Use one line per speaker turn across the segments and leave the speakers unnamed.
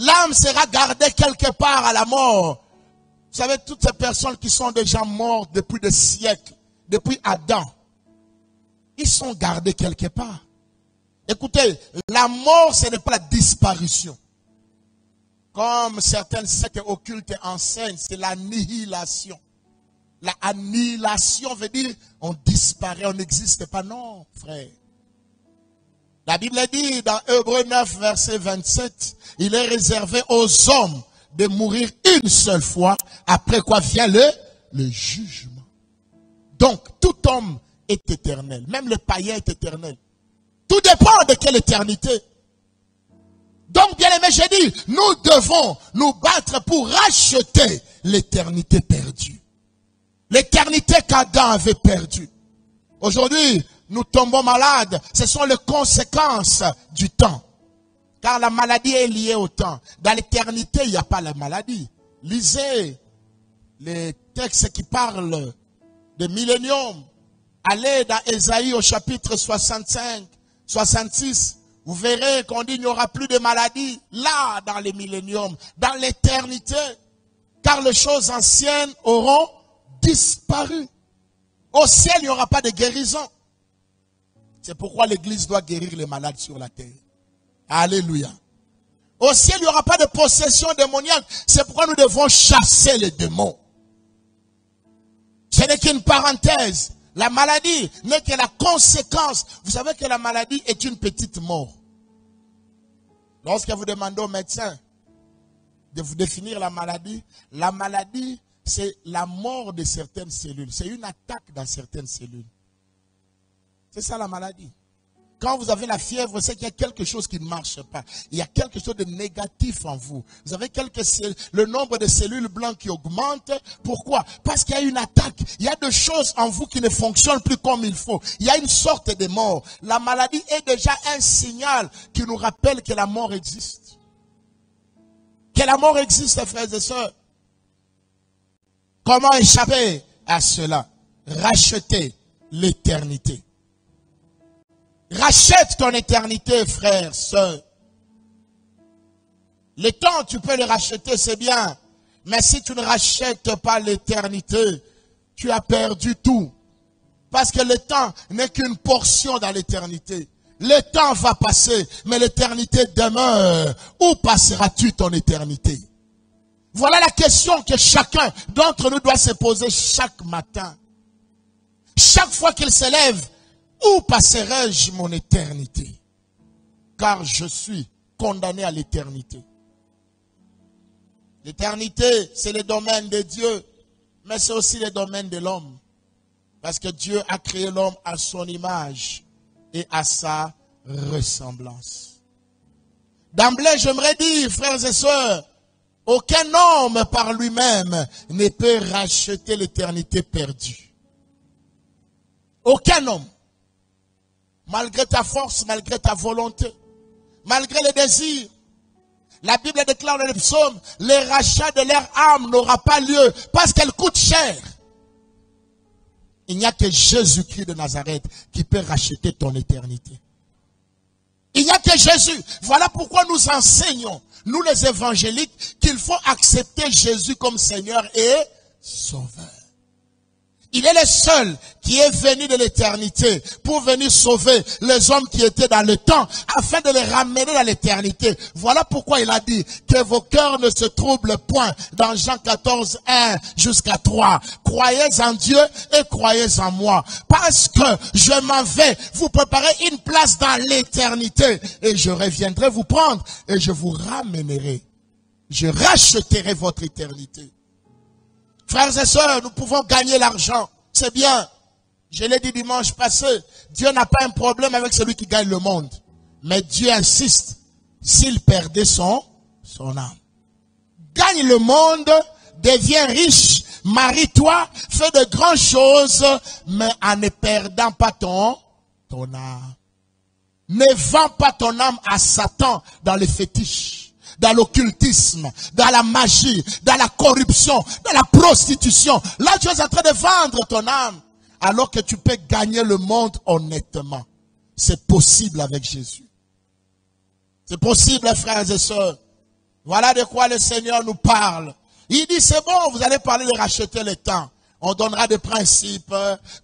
L'âme sera gardée quelque part à la mort. Vous savez, toutes ces personnes qui sont déjà mortes depuis des siècles, depuis Adam, ils sont gardés quelque part. Écoutez, la mort, ce n'est pas la disparition. Comme certaines sectes occultes enseignent, c'est l'annihilation. La annihilation veut dire on disparaît, on n'existe pas. Non, frère. La Bible dit dans Hébreux 9, verset 27, il est réservé aux hommes de mourir une seule fois, après quoi vient le jugement. Donc, tout homme est éternel, même le païen est éternel. Tout dépend de quelle éternité. Donc, bien aimé, j'ai dit, nous devons nous battre pour racheter l'éternité perdue. L'éternité qu'Adam avait perdue. Aujourd'hui, nous tombons malades. Ce sont les conséquences du temps. Car la maladie est liée au temps. Dans l'éternité, il n'y a pas la maladie. Lisez les textes qui parlent de millénium. Allez dans Ésaïe au chapitre 65, 66. Vous verrez qu'on dit qu'il n'y aura plus de maladie. Là, dans les milléniums, dans l'éternité. Car les choses anciennes auront disparu. Au ciel, il n'y aura pas de guérison. C'est pourquoi l'Église doit guérir les malades sur la terre. Alléluia. Au ciel, il n'y aura pas de possession démoniaque. C'est pourquoi nous devons chasser les démons. Ce n'est qu'une parenthèse. La maladie n'est que la conséquence. Vous savez que la maladie est une petite mort. Lorsque vous demandez au médecin de vous définir la maladie, c'est la mort de certaines cellules. C'est une attaque dans certaines cellules. C'est ça la maladie. Quand vous avez la fièvre, c'est qu'il y a quelque chose qui ne marche pas. Il y a quelque chose de négatif en vous. Vous avez le nombre de cellules blanches qui augmente. Pourquoi? Parce qu'il y a une attaque. Il y a des choses en vous qui ne fonctionnent plus comme il faut. Il y a une sorte de mort. La maladie est déjà un signal qui nous rappelle que la mort existe. Que la mort existe, frères et sœurs. Comment échapper à cela? Racheter l'éternité. Rachète ton éternité, frère, sœur. Le temps, tu peux le racheter, c'est bien. Mais si tu ne rachètes pas l'éternité, tu as perdu tout. Parce que le temps n'est qu'une portion dans l'éternité. Le temps va passer, mais l'éternité demeure. Où passeras-tu ton éternité? Voilà la question que chacun d'entre nous doit se poser chaque matin. Chaque fois qu'il se lève, où passerai-je mon éternité? Car je suis condamné à l'éternité. L'éternité, c'est le domaine de Dieu, mais c'est aussi le domaine de l'homme. Parce que Dieu a créé l'homme à son image et à sa ressemblance. D'emblée, j'aimerais dire, frères et sœurs, aucun homme par lui-même ne peut racheter l'éternité perdue. Aucun homme. Malgré ta force, malgré ta volonté, malgré les désirs. La Bible déclare dans les psaumes, le rachat de leur âme n'aura pas lieu parce qu'elle coûte cher. Il n'y a que Jésus-Christ de Nazareth qui peut racheter ton éternité. Il n'y a que Jésus. Voilà pourquoi nous enseignons, nous les évangéliques, qu'il faut accepter Jésus comme Seigneur et Sauveur. Il est le seul qui est venu de l'éternité pour venir sauver les hommes qui étaient dans le temps afin de les ramener dans l'éternité. Voilà pourquoi il a dit que vos cœurs ne se troublent point dans Jean 14, 1 jusqu'à 3. Croyez en Dieu et croyez en moi. Parce que je m'en vais vous préparer une place dans l'éternité et je reviendrai vous prendre et je vous ramènerai. Je racheterai votre éternité. Frères et sœurs, nous pouvons gagner l'argent. C'est bien. Je l'ai dit dimanche passé. Dieu n'a pas un problème avec celui qui gagne le monde. Mais Dieu insiste. S'il perdait son âme. Gagne le monde, deviens riche, marie-toi, fais de grandes choses, mais en ne perdant pas ton âme. Ne vends pas ton âme à Satan dans les fétiches, dans l'occultisme, dans la magie, dans la corruption, dans la prostitution. Là, tu es en train de vendre ton âme, alors que tu peux gagner le monde honnêtement. C'est possible avec Jésus. C'est possible, frères et sœurs. Voilà de quoi le Seigneur nous parle. Il dit, c'est bon, vous allez parler de racheter le temps. On donnera des principes,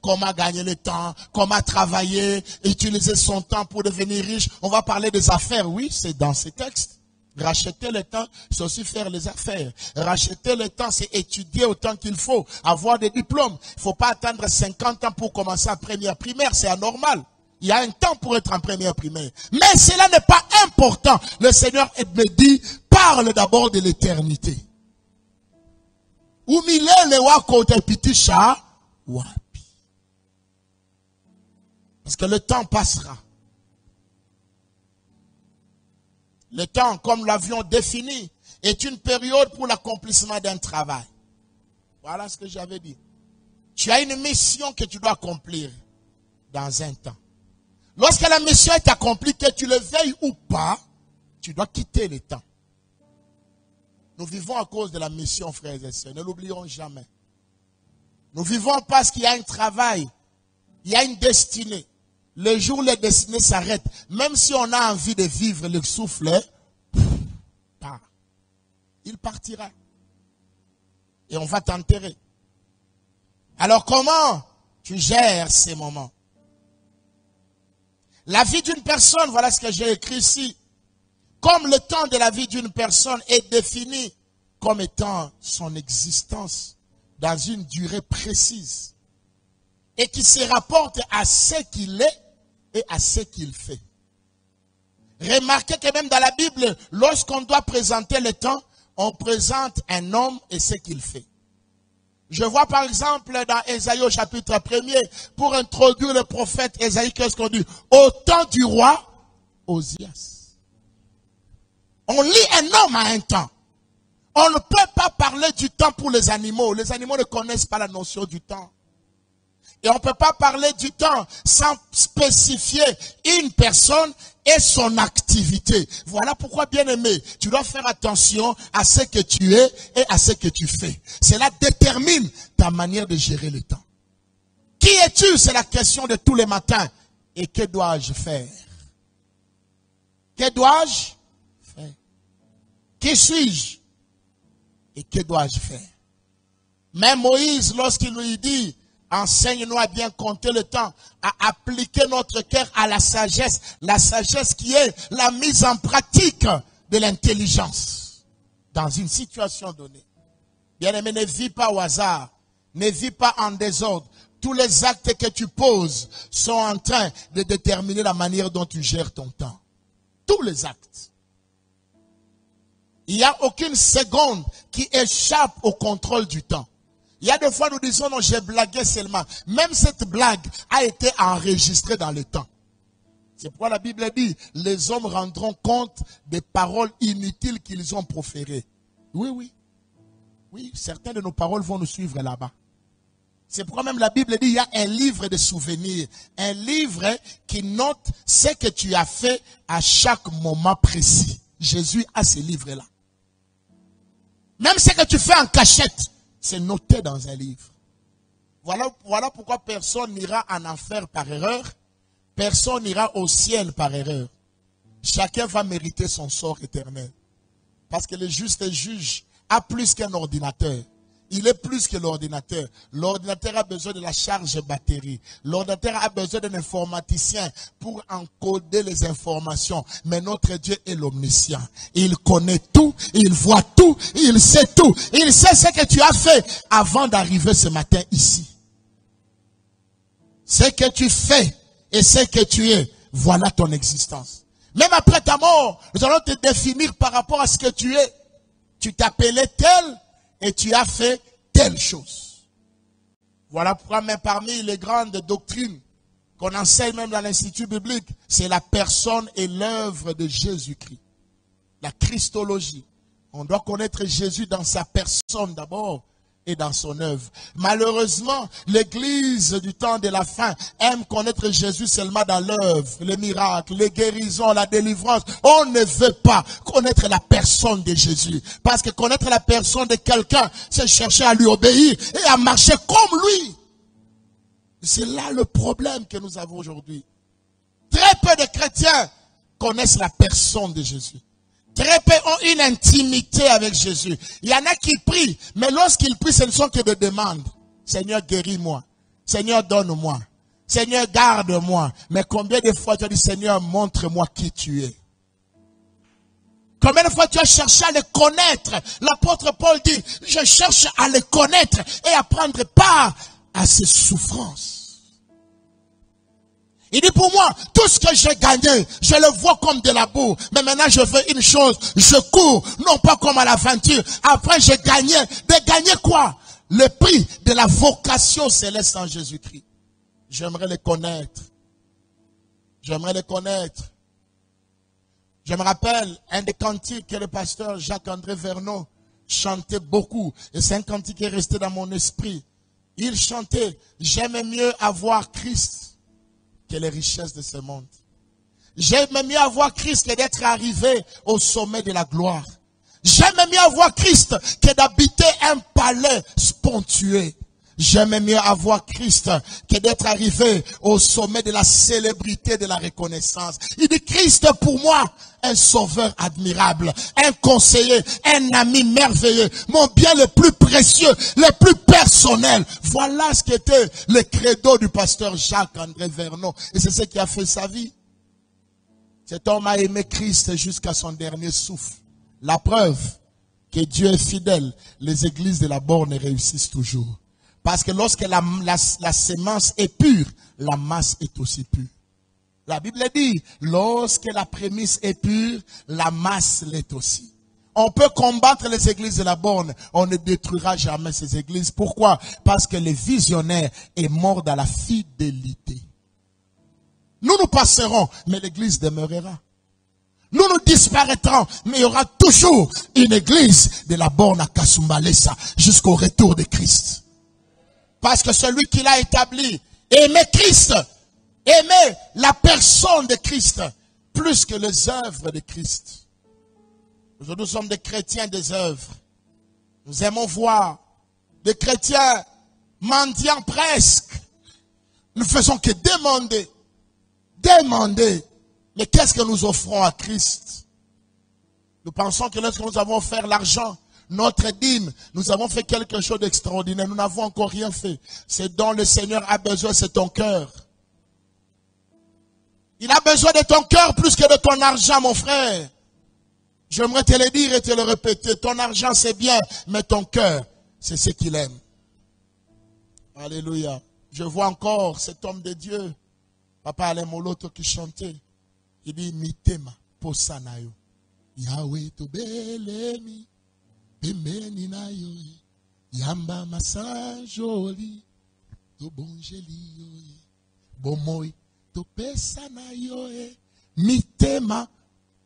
comment gagner le temps, comment travailler, utiliser son temps pour devenir riche. On va parler des affaires, oui, c'est dans ces textes. Racheter le temps, c'est aussi faire les affaires. Racheter le temps, c'est étudier autant qu'il faut, avoir des diplômes. Il ne faut pas attendre 50 ans pour commencer en première primaire, c'est anormal. Il y a un temps pour être en première primaire. Mais cela n'est pas important. Le Seigneur me dit, parle d'abord de l'éternité. Parce que le temps passera. Le temps, comme nous l'avions défini, est une période pour l'accomplissement d'un travail. Voilà ce que j'avais dit. Tu as une mission que tu dois accomplir dans un temps. Lorsque la mission est accomplie, que tu le veuilles ou pas, tu dois quitter le temps. Nous vivons à cause de la mission, frères et sœurs. Ne l'oublions jamais. Nous vivons parce qu'il y a un travail. Il y a une destinée. Le jour où la destinée s'arrête, même si on a envie de vivre le souffle, part. Il partira. Et on va t'enterrer. Alors comment tu gères ces moments? La vie d'une personne, voilà ce que j'ai écrit ici. Comme le temps de la vie d'une personne est défini comme étant son existence dans une durée précise et qui se rapporte à ce qu'il est et à ce qu'il fait. Remarquez que même dans la Bible, lorsqu'on doit présenter le temps, on présente un homme et ce qu'il fait. Je vois par exemple dans Ésaïe au chapitre 1er, pour introduire le prophète Ésaïe, qu'est-ce qu'on dit? Au temps du roi Osias. On lit un homme à un temps. On ne peut pas parler du temps pour les animaux. Les animaux ne connaissent pas la notion du temps. Et on ne peut pas parler du temps sans spécifier une personne et son activité. Voilà pourquoi, bien-aimé, tu dois faire attention à ce que tu es et à ce que tu fais. Cela détermine ta manière de gérer le temps. Qui es-tu? C'est la question de tous les matins. Et que dois-je faire? Que dois-je faire? Qui suis-je? Et que dois-je faire? Même Moïse, lorsqu'il lui dit, enseigne-nous à bien compter le temps, à appliquer notre cœur à la sagesse qui est la mise en pratique de l'intelligence dans une situation donnée. Bien-aimé, ne vis pas au hasard, ne vis pas en désordre. Tous les actes que tu poses sont en train de déterminer la manière dont tu gères ton temps. Tous les actes. Il n'y a aucune seconde qui échappe au contrôle du temps. Il y a des fois nous disons non, j'ai blagué seulement. Même cette blague a été enregistrée dans le temps. C'est pourquoi la Bible dit, les hommes rendront compte des paroles inutiles qu'ils ont proférées. Oui, oui. Oui, certaines de nos paroles vont nous suivre là-bas. C'est pourquoi même la Bible dit, il y a un livre de souvenirs. Un livre qui note ce que tu as fait à chaque moment précis. Jésus a ce livre-là. Même ce que tu fais en cachette, c'est noté dans un livre. Voilà pourquoi personne n'ira en enfer par erreur. Personne n'ira au ciel par erreur. Chacun va mériter son sort éternel. Parce que le juste juge a plus qu'un ordinateur. Il est plus que l'ordinateur. L'ordinateur a besoin de la charge batterie. L'ordinateur a besoin d'un informaticien pour encoder les informations. Mais notre Dieu est l'omniscient. Il connaît tout, il voit tout, il sait tout. Il sait ce que tu as fait avant d'arriver ce matin ici. Ce que tu fais et ce que tu es, voilà ton existence. Même après ta mort, nous allons te définir par rapport à ce que tu es. Tu t'appelais tel et tu as fait telle chose. Voilà pourquoi même parmi les grandes doctrines qu'on enseigne même dans l'Institut biblique, c'est la personne et l'œuvre de Jésus-Christ. La Christologie. On doit connaître Jésus dans sa personne d'abord et dans son œuvre. Malheureusement, l'Église du temps de la fin aime connaître Jésus seulement dans l'œuvre, les miracles, les guérisons, la délivrance. On ne veut pas connaître la personne de Jésus. Parce que connaître la personne de quelqu'un, c'est chercher à lui obéir et à marcher comme lui. C'est là le problème que nous avons aujourd'hui. Très peu de chrétiens connaissent la personne de Jésus. Très peu ont une intimité avec Jésus. Il y en a qui prient, mais lorsqu'ils prient, ce ne sont que des demandes. Seigneur, guéris-moi. Seigneur, donne-moi. Seigneur, garde-moi. Mais combien de fois tu as dit, Seigneur, montre-moi qui tu es? Combien de fois tu as cherché à le connaître? L'apôtre Paul dit, je cherche à le connaître et à prendre part à ses souffrances. Il dit pour moi, tout ce que j'ai gagné, je le vois comme de la boue. Mais maintenant je fais une chose, je cours, non pas comme à l'aventure. Après j'ai gagné. De gagner quoi? Le prix de la vocation céleste en Jésus-Christ. J'aimerais le connaître. J'aimerais le connaître. Je me rappelle un des cantiques que le pasteur Jacques-André Vernon chantait beaucoup. Et c'est un cantique qui est resté dans mon esprit. Il chantait, j'aime mieux avoir Christ que les richesses de ce monde. J'aime mieux avoir Christ que d'être arrivé au sommet de la gloire. J'aime mieux avoir Christ que d'habiter un palais spontué. J'aime mieux avoir Christ que d'être arrivé au sommet de la célébrité de la reconnaissance. Il dit Christ pour moi, un sauveur admirable, un conseiller, un ami merveilleux, mon bien le plus précieux, le plus personnel. Voilà ce qu'était le credo du pasteur Jacques-André Vernon. Et c'est ce qui a fait sa vie. Cet homme a aimé Christ jusqu'à son dernier souffle. La preuve que Dieu est fidèle, les églises de la borne réussissent toujours. Parce que lorsque la sémence est pure, la masse est aussi pure. La Bible dit, lorsque la prémisse est pure, la masse l'est aussi. On peut combattre les églises de la borne, on ne détruira jamais ces églises. Pourquoi? Parce que le visionnaire est mort dans la fidélité. Nous passerons, mais l'église demeurera. Nous disparaîtrons, mais il y aura toujours une église de la borne à Kasumbalesa jusqu'au retour de Christ. Parce que celui qui l'a établi aimait Christ, aimait la personne de Christ, plus que les œuvres de Christ. Aujourd'hui, nous sommes des chrétiens des œuvres. Nous aimons voir des chrétiens mendiants presque. Nous faisons que demander. Demander. Mais qu'est-ce que nous offrons à Christ? Nous pensons que lorsque nous avons offert l'argent, notre dîme, nous avons fait quelque chose d'extraordinaire. Nous n'avons encore rien fait. Ce dont le Seigneur a besoin, c'est ton cœur. Il a besoin de ton cœur plus que de ton argent, mon frère. J'aimerais te le dire et te le répéter. Ton argent, c'est bien, mais ton cœur, c'est ce qu'il aime. Alléluia. Je vois encore cet homme de Dieu, Papa Alain Moloto, qui chantait. Il dit, mitema posanayo. Yahweh tobelemi. Pemeni na yo, yamba masanjoli, to bonjeli yo, bomoi, to pesa na yo, mitema,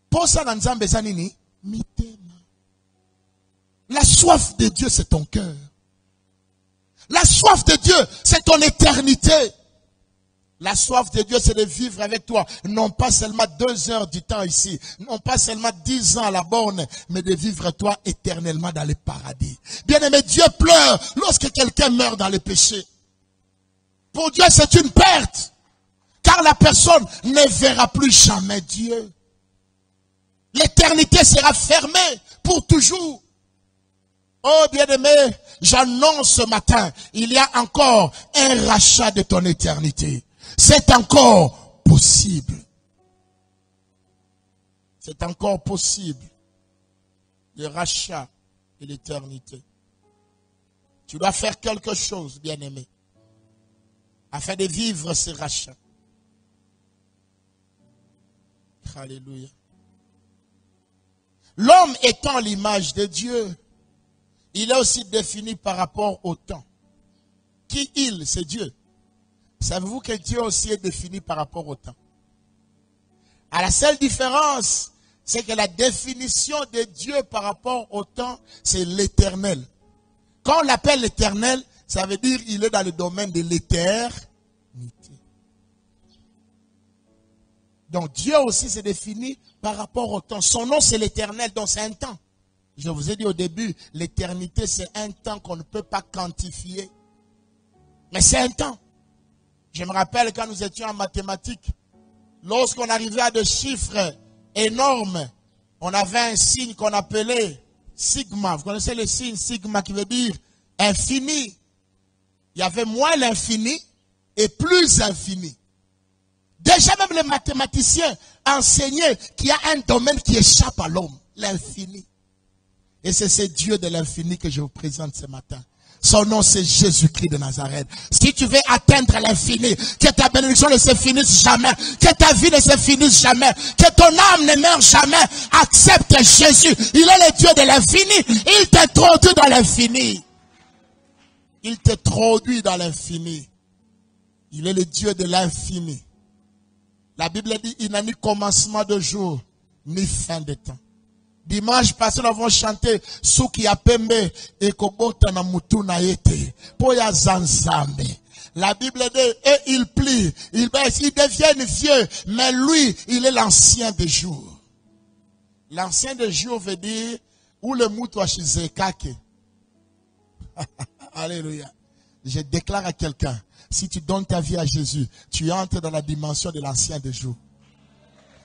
posa na nzambe zanini, mitema. La soif de Dieu, c'est ton cœur. La soif de Dieu, c'est ton éternité. La soif de Dieu, c'est de vivre avec toi. Non pas seulement 2 heures du temps ici. Non pas seulement 10 ans à la borne. Mais de vivre toi éternellement dans le paradis. Bien-aimé, Dieu pleure lorsque quelqu'un meurt dans le péché. Pour Dieu, c'est une perte. Car la personne ne verra plus jamais Dieu. L'éternité sera fermée pour toujours. Oh bien-aimé, j'annonce ce matin, il y a encore un rachat de ton éternité. C'est encore possible. C'est encore possible. Le rachat de l'éternité. Tu dois faire quelque chose, bien-aimé, afin de vivre ce rachat. Alléluia. L'homme étant l'image de Dieu, il est aussi défini par rapport au temps. Qui il, c'est Dieu. Savez-vous que Dieu aussi est défini par rapport au temps? À la seule différence, c'est que la définition de Dieu par rapport au temps, c'est l'éternel. Quand on l'appelle l'éternel, ça veut dire qu'il est dans le domaine de l'éternité. Donc Dieu aussi s'est défini par rapport au temps. Son nom c'est l'éternel, donc c'est un temps. Je vous ai dit au début, l'éternité c'est un temps qu'on ne peut pas quantifier. Mais c'est un temps. Je me rappelle quand nous étions en mathématiques, lorsqu'on arrivait à des chiffres énormes, on avait un signe qu'on appelait sigma. Vous connaissez le signe sigma qui veut dire infini. Il y avait moins l'infini et plus infini. Déjà même les mathématiciens enseignaient qu'il y a un domaine qui échappe à l'homme, l'infini. Et c'est ce Dieu de l'infini que je vous présente ce matin. Son nom c'est Jésus-Christ de Nazareth. Si tu veux atteindre l'infini, que ta bénédiction ne se finisse jamais, que ta vie ne se finisse jamais, que ton âme ne meure jamais, accepte Jésus. Il est le Dieu de l'infini. Il t'introduit dans l'infini. Il t'introduit dans l'infini. Il est le Dieu de l'infini. La Bible dit, il n'a ni commencement de jour, ni fin de temps. Dimanche passé, nous avons chanté Suki ya pembe et kobota na mutu na yete. Poya zanzambe. La Bible dit, et il plie, il baisse, il devient vieux, mais lui, il est l'ancien des jours. L'ancien des jours veut dire, où le mutu a shizekake. Alléluia. Je déclare à quelqu'un, si tu donnes ta vie à Jésus, tu entres dans la dimension de l'ancien des jours.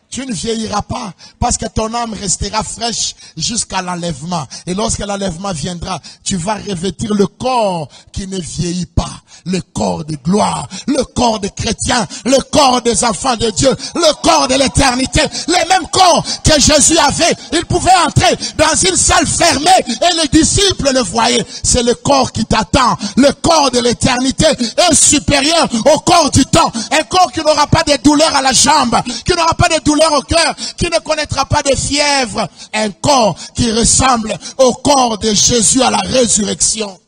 Tu ne vieilliras pas parce que ton âme restera fraîche jusqu'à l'enlèvement. Et lorsque l'enlèvement viendra, tu vas revêtir le corps qui ne vieillit pas. Le corps de gloire, le corps des chrétiens, le corps des enfants de Dieu, le corps de l'éternité. Les mêmes corps que Jésus avait, il pouvait entrer dans une salle fermée et les disciples le voyaient. C'est le corps qui t'attend. Le corps de l'éternité est supérieur au corps du temps. Un corps qui n'aura pas de douleur à la jambe, qui n'aura pas de douleur au cœur, qui ne connaîtra pas de fièvre. Un corps qui ressemble au corps de Jésus à la résurrection.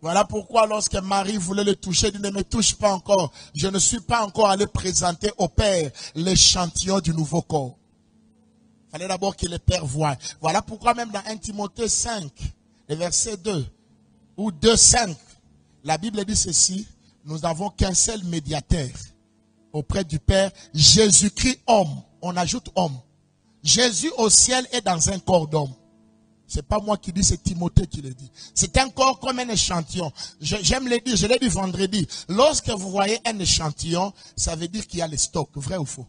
Voilà pourquoi lorsque Marie voulait le toucher, il dit ne me touche pas encore. Je ne suis pas encore allé présenter au Père l'échantillon du nouveau corps. Il fallait d'abord que le Père voie. Voilà pourquoi même dans 1 Timothée 5, le verset 2, ou 2,5, la Bible dit ceci, nous n'avons qu'un seul médiateur auprès du Père, Jésus-Christ homme. On ajoute homme. Jésus au ciel est dans un corps d'homme. C'est pas moi qui dis, c'est Timothée qui le dit. C'est un corps comme un échantillon. J'aime le dire, je l'ai dit vendredi. Lorsque vous voyez un échantillon, ça veut dire qu'il y a le stock, vrai ou faux?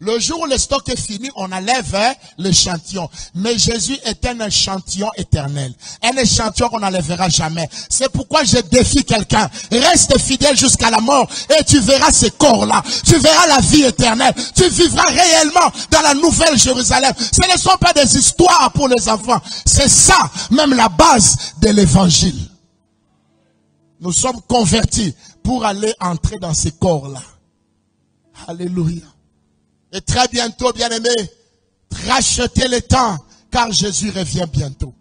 Le jour où le stock est fini, on enlève l'échantillon. Mais Jésus est un échantillon éternel. Un échantillon qu'on n'enlèvera jamais. C'est pourquoi je défie quelqu'un. Reste fidèle jusqu'à la mort et tu verras ces corps-là. Tu verras la vie éternelle. Tu vivras réellement dans la nouvelle Jérusalem. Ce ne sont pas des histoires pour les enfants. C'est ça, même la base de l'évangile. Nous sommes convertis pour aller entrer dans ces corps-là. Alléluia. Et très bientôt, bien-aimés, rachetez le temps, car Jésus revient bientôt.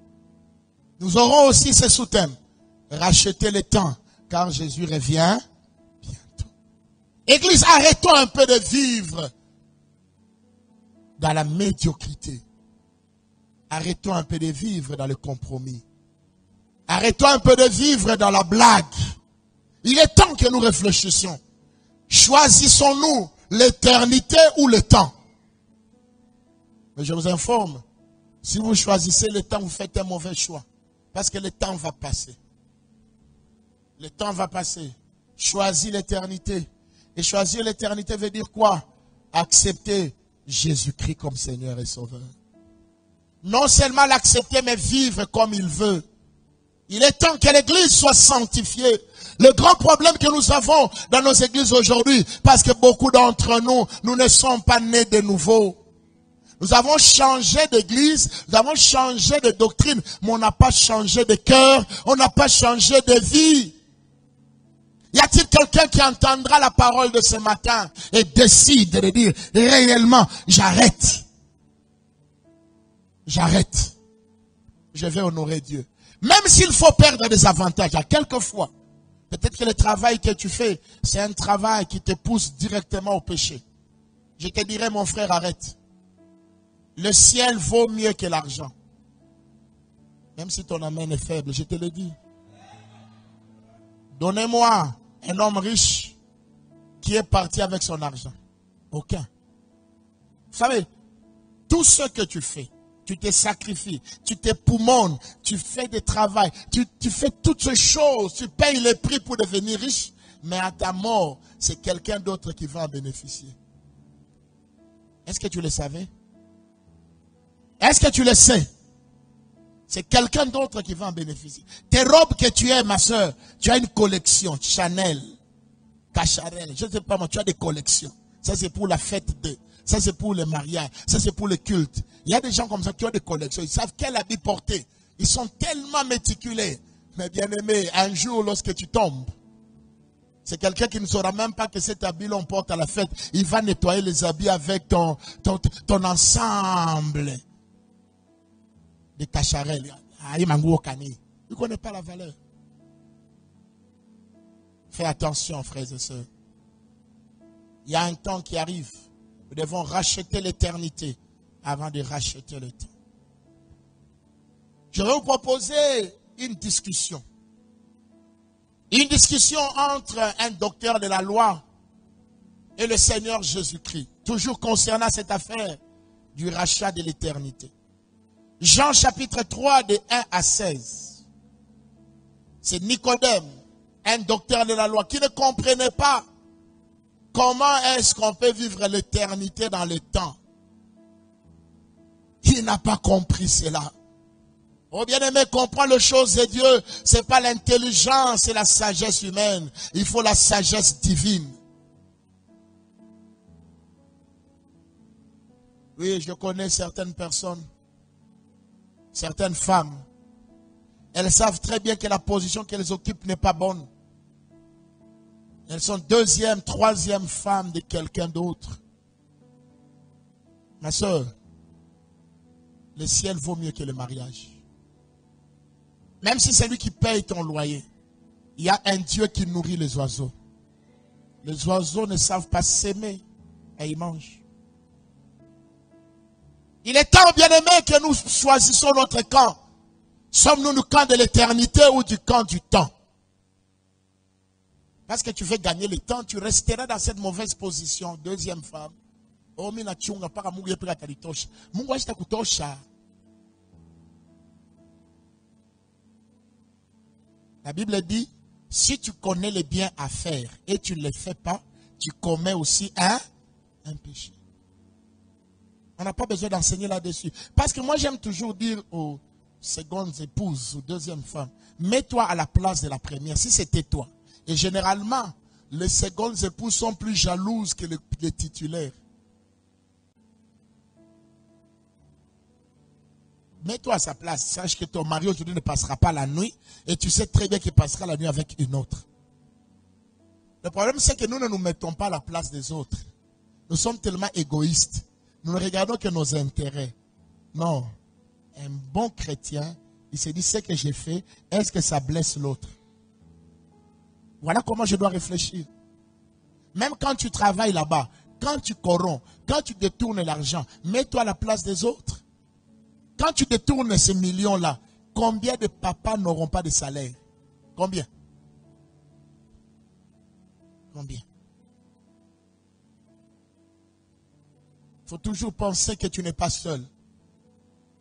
Nous aurons aussi ce sous-thème. Rachetez le temps, car Jésus revient bientôt. Église, arrêtons un peu de vivre dans la médiocrité. Arrêtons un peu de vivre dans le compromis. Arrêtons un peu de vivre dans la blague. Il est temps que nous réfléchissions. Choisissons-nous l'éternité ou le temps? Mais je vous informe, si vous choisissez le temps, vous faites un mauvais choix. Parce que le temps va passer. Le temps va passer. Choisis l'éternité. Et choisir l'éternité veut dire quoi? Accepter Jésus-Christ comme Seigneur et Sauveur. Non seulement l'accepter, mais vivre comme il veut. Il est temps que l'église soit sanctifiée. Le grand problème que nous avons dans nos églises aujourd'hui, parce que beaucoup d'entre nous, nous ne sommes pas nés de nouveau. Nous avons changé d'église, nous avons changé de doctrine, mais on n'a pas changé de cœur, on n'a pas changé de vie. Y a-t-il quelqu'un qui entendra la parole de ce matin et décide de dire réellement, j'arrête. J'arrête. Je vais honorer Dieu. Même s'il faut perdre des avantages, à quelquefois, peut-être que le travail que tu fais, c'est un travail qui te pousse directement au péché. Je te dirais, mon frère, arrête. Le ciel vaut mieux que l'argent. Même si ton amen est faible, je te le dis. Donnez-moi un homme riche qui est parti avec son argent. Aucun. Vous savez, tout ce que tu fais, tu te sacrifies, tu te poumonnes, tu fais des travaux, tu fais toutes ces choses, tu payes le prix pour devenir riche, mais à ta mort, c'est quelqu'un d'autre qui va en bénéficier. Est-ce que tu le savais? Est-ce que tu le sais? C'est quelqu'un d'autre qui va en bénéficier. Tes robes que tu as, ma soeur, tu as une collection, Chanel, Cacharel, je ne sais pas moi, tu as des collections. Ça c'est pour la fête de, ça c'est pour le mariage, ça c'est pour le culte. Il y a des gens comme ça qui ont des collections, ils savent quel habit porter. Ils sont tellement méticuleux. Mais bien aimé, un jour lorsque tu tombes, c'est quelqu'un qui ne saura même pas que cet habit l'on porte à la fête. Il va nettoyer les habits avec ton ensemble de cacharel. Il ne connaît pas la valeur. Fais attention, frères et sœurs. Il y a un temps qui arrive. Nous devons racheter l'éternité avant de racheter le temps. Je vais vous proposer une discussion. Une discussion entre un docteur de la loi et le Seigneur Jésus-Christ. Toujours concernant cette affaire du rachat de l'éternité. Jean chapitre 3 de 1 à 16. C'est Nicodème, un docteur de la loi qui ne comprenait pas comment est-ce qu'on peut vivre l'éternité dans le temps. Il n'a pas compris cela. Oh bien-aimé, comprendre les choses de Dieu, c'est pas l'intelligence et la sagesse humaine. Il faut la sagesse divine. Oui, je connais certaines personnes, certaines femmes. Elles savent très bien que la position qu'elles occupent n'est pas bonne. Elles sont deuxième, troisième femme de quelqu'un d'autre. Ma soeur, le ciel vaut mieux que le mariage. Même si c'est lui qui paye ton loyer, il y a un Dieu qui nourrit les oiseaux. Les oiseaux ne savent pas s'aimer et ils mangent. Il est temps, bien-aimé, que nous choisissons notre camp. Sommes-nous du camp de l'éternité ou du camp du temps? Parce que tu veux gagner le temps, tu resteras dans cette mauvaise position. Deuxième femme. Oh, mina chunga para Mungu yepe katalitosha. Mungu ashita kutosha. La Bible dit, si tu connais les biens à faire et tu ne les fais pas, tu commets aussi un péché. On n'a pas besoin d'enseigner là-dessus. Parce que moi, j'aime toujours dire aux secondes épouses, aux deuxièmes femmes, mets-toi à la place de la première, si c'était toi. Et généralement, les secondes épouses sont plus jalouses que les titulaires. Mets-toi à sa place. Sache que ton mari aujourd'hui ne passera pas la nuit. Et tu sais très bien qu'il passera la nuit avec une autre. Le problème, c'est que nous ne nous mettons pas à la place des autres. Nous sommes tellement égoïstes. Nous ne regardons que nos intérêts. Non. Un bon chrétien, il se dit, ce que j'ai fait, est-ce que ça blesse l'autre? Voilà comment je dois réfléchir. Même quand tu travailles là-bas, quand tu corromps, quand tu détournes l'argent, mets-toi à la place des autres. Quand tu détournes ces millions-là, combien de papas n'auront pas de salaire? Combien? Combien? Il faut toujours penser que tu n'es pas seul.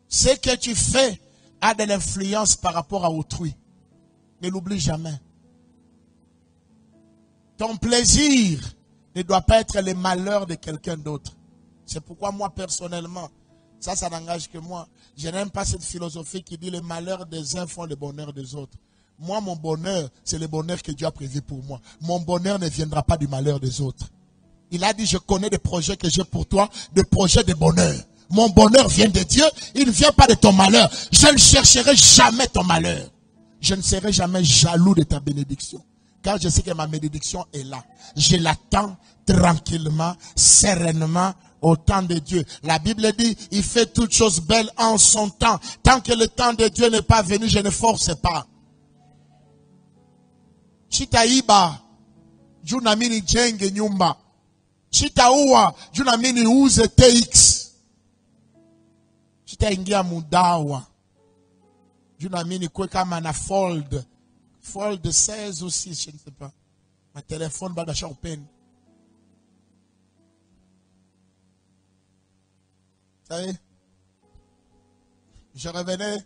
Ce que tu fais a de l'influence par rapport à autrui. Ne l'oublie jamais. Ton plaisir ne doit pas être le malheur de quelqu'un d'autre. C'est pourquoi moi personnellement, ça n'engage que moi. Je n'aime pas cette philosophie qui dit le malheur des uns font le bonheur des autres. Moi, mon bonheur, c'est le bonheur que Dieu a prévu pour moi. Mon bonheur ne viendra pas du malheur des autres. Il a dit, je connais des projets que j'ai pour toi, des projets de bonheur. Mon bonheur vient de Dieu, il ne vient pas de ton malheur. Je ne chercherai jamais ton malheur. Je ne serai jamais jaloux de ta bénédiction. Car je sais que ma bénédiction est là. Je l'attends tranquillement, sereinement, au temps de Dieu. La Bible dit, il fait toutes choses belles en son temps. Tant que le temps de Dieu n'est pas venu, je ne force pas. Chitaiba, junamini jenge nyumba. Chitaua, junamini uze TX. Chitaingia mudawa. Junamini kwe kama na fold 16 aussi, je ne sais pas. Ma téléphone va d'acheter open. Vous savez, je revenais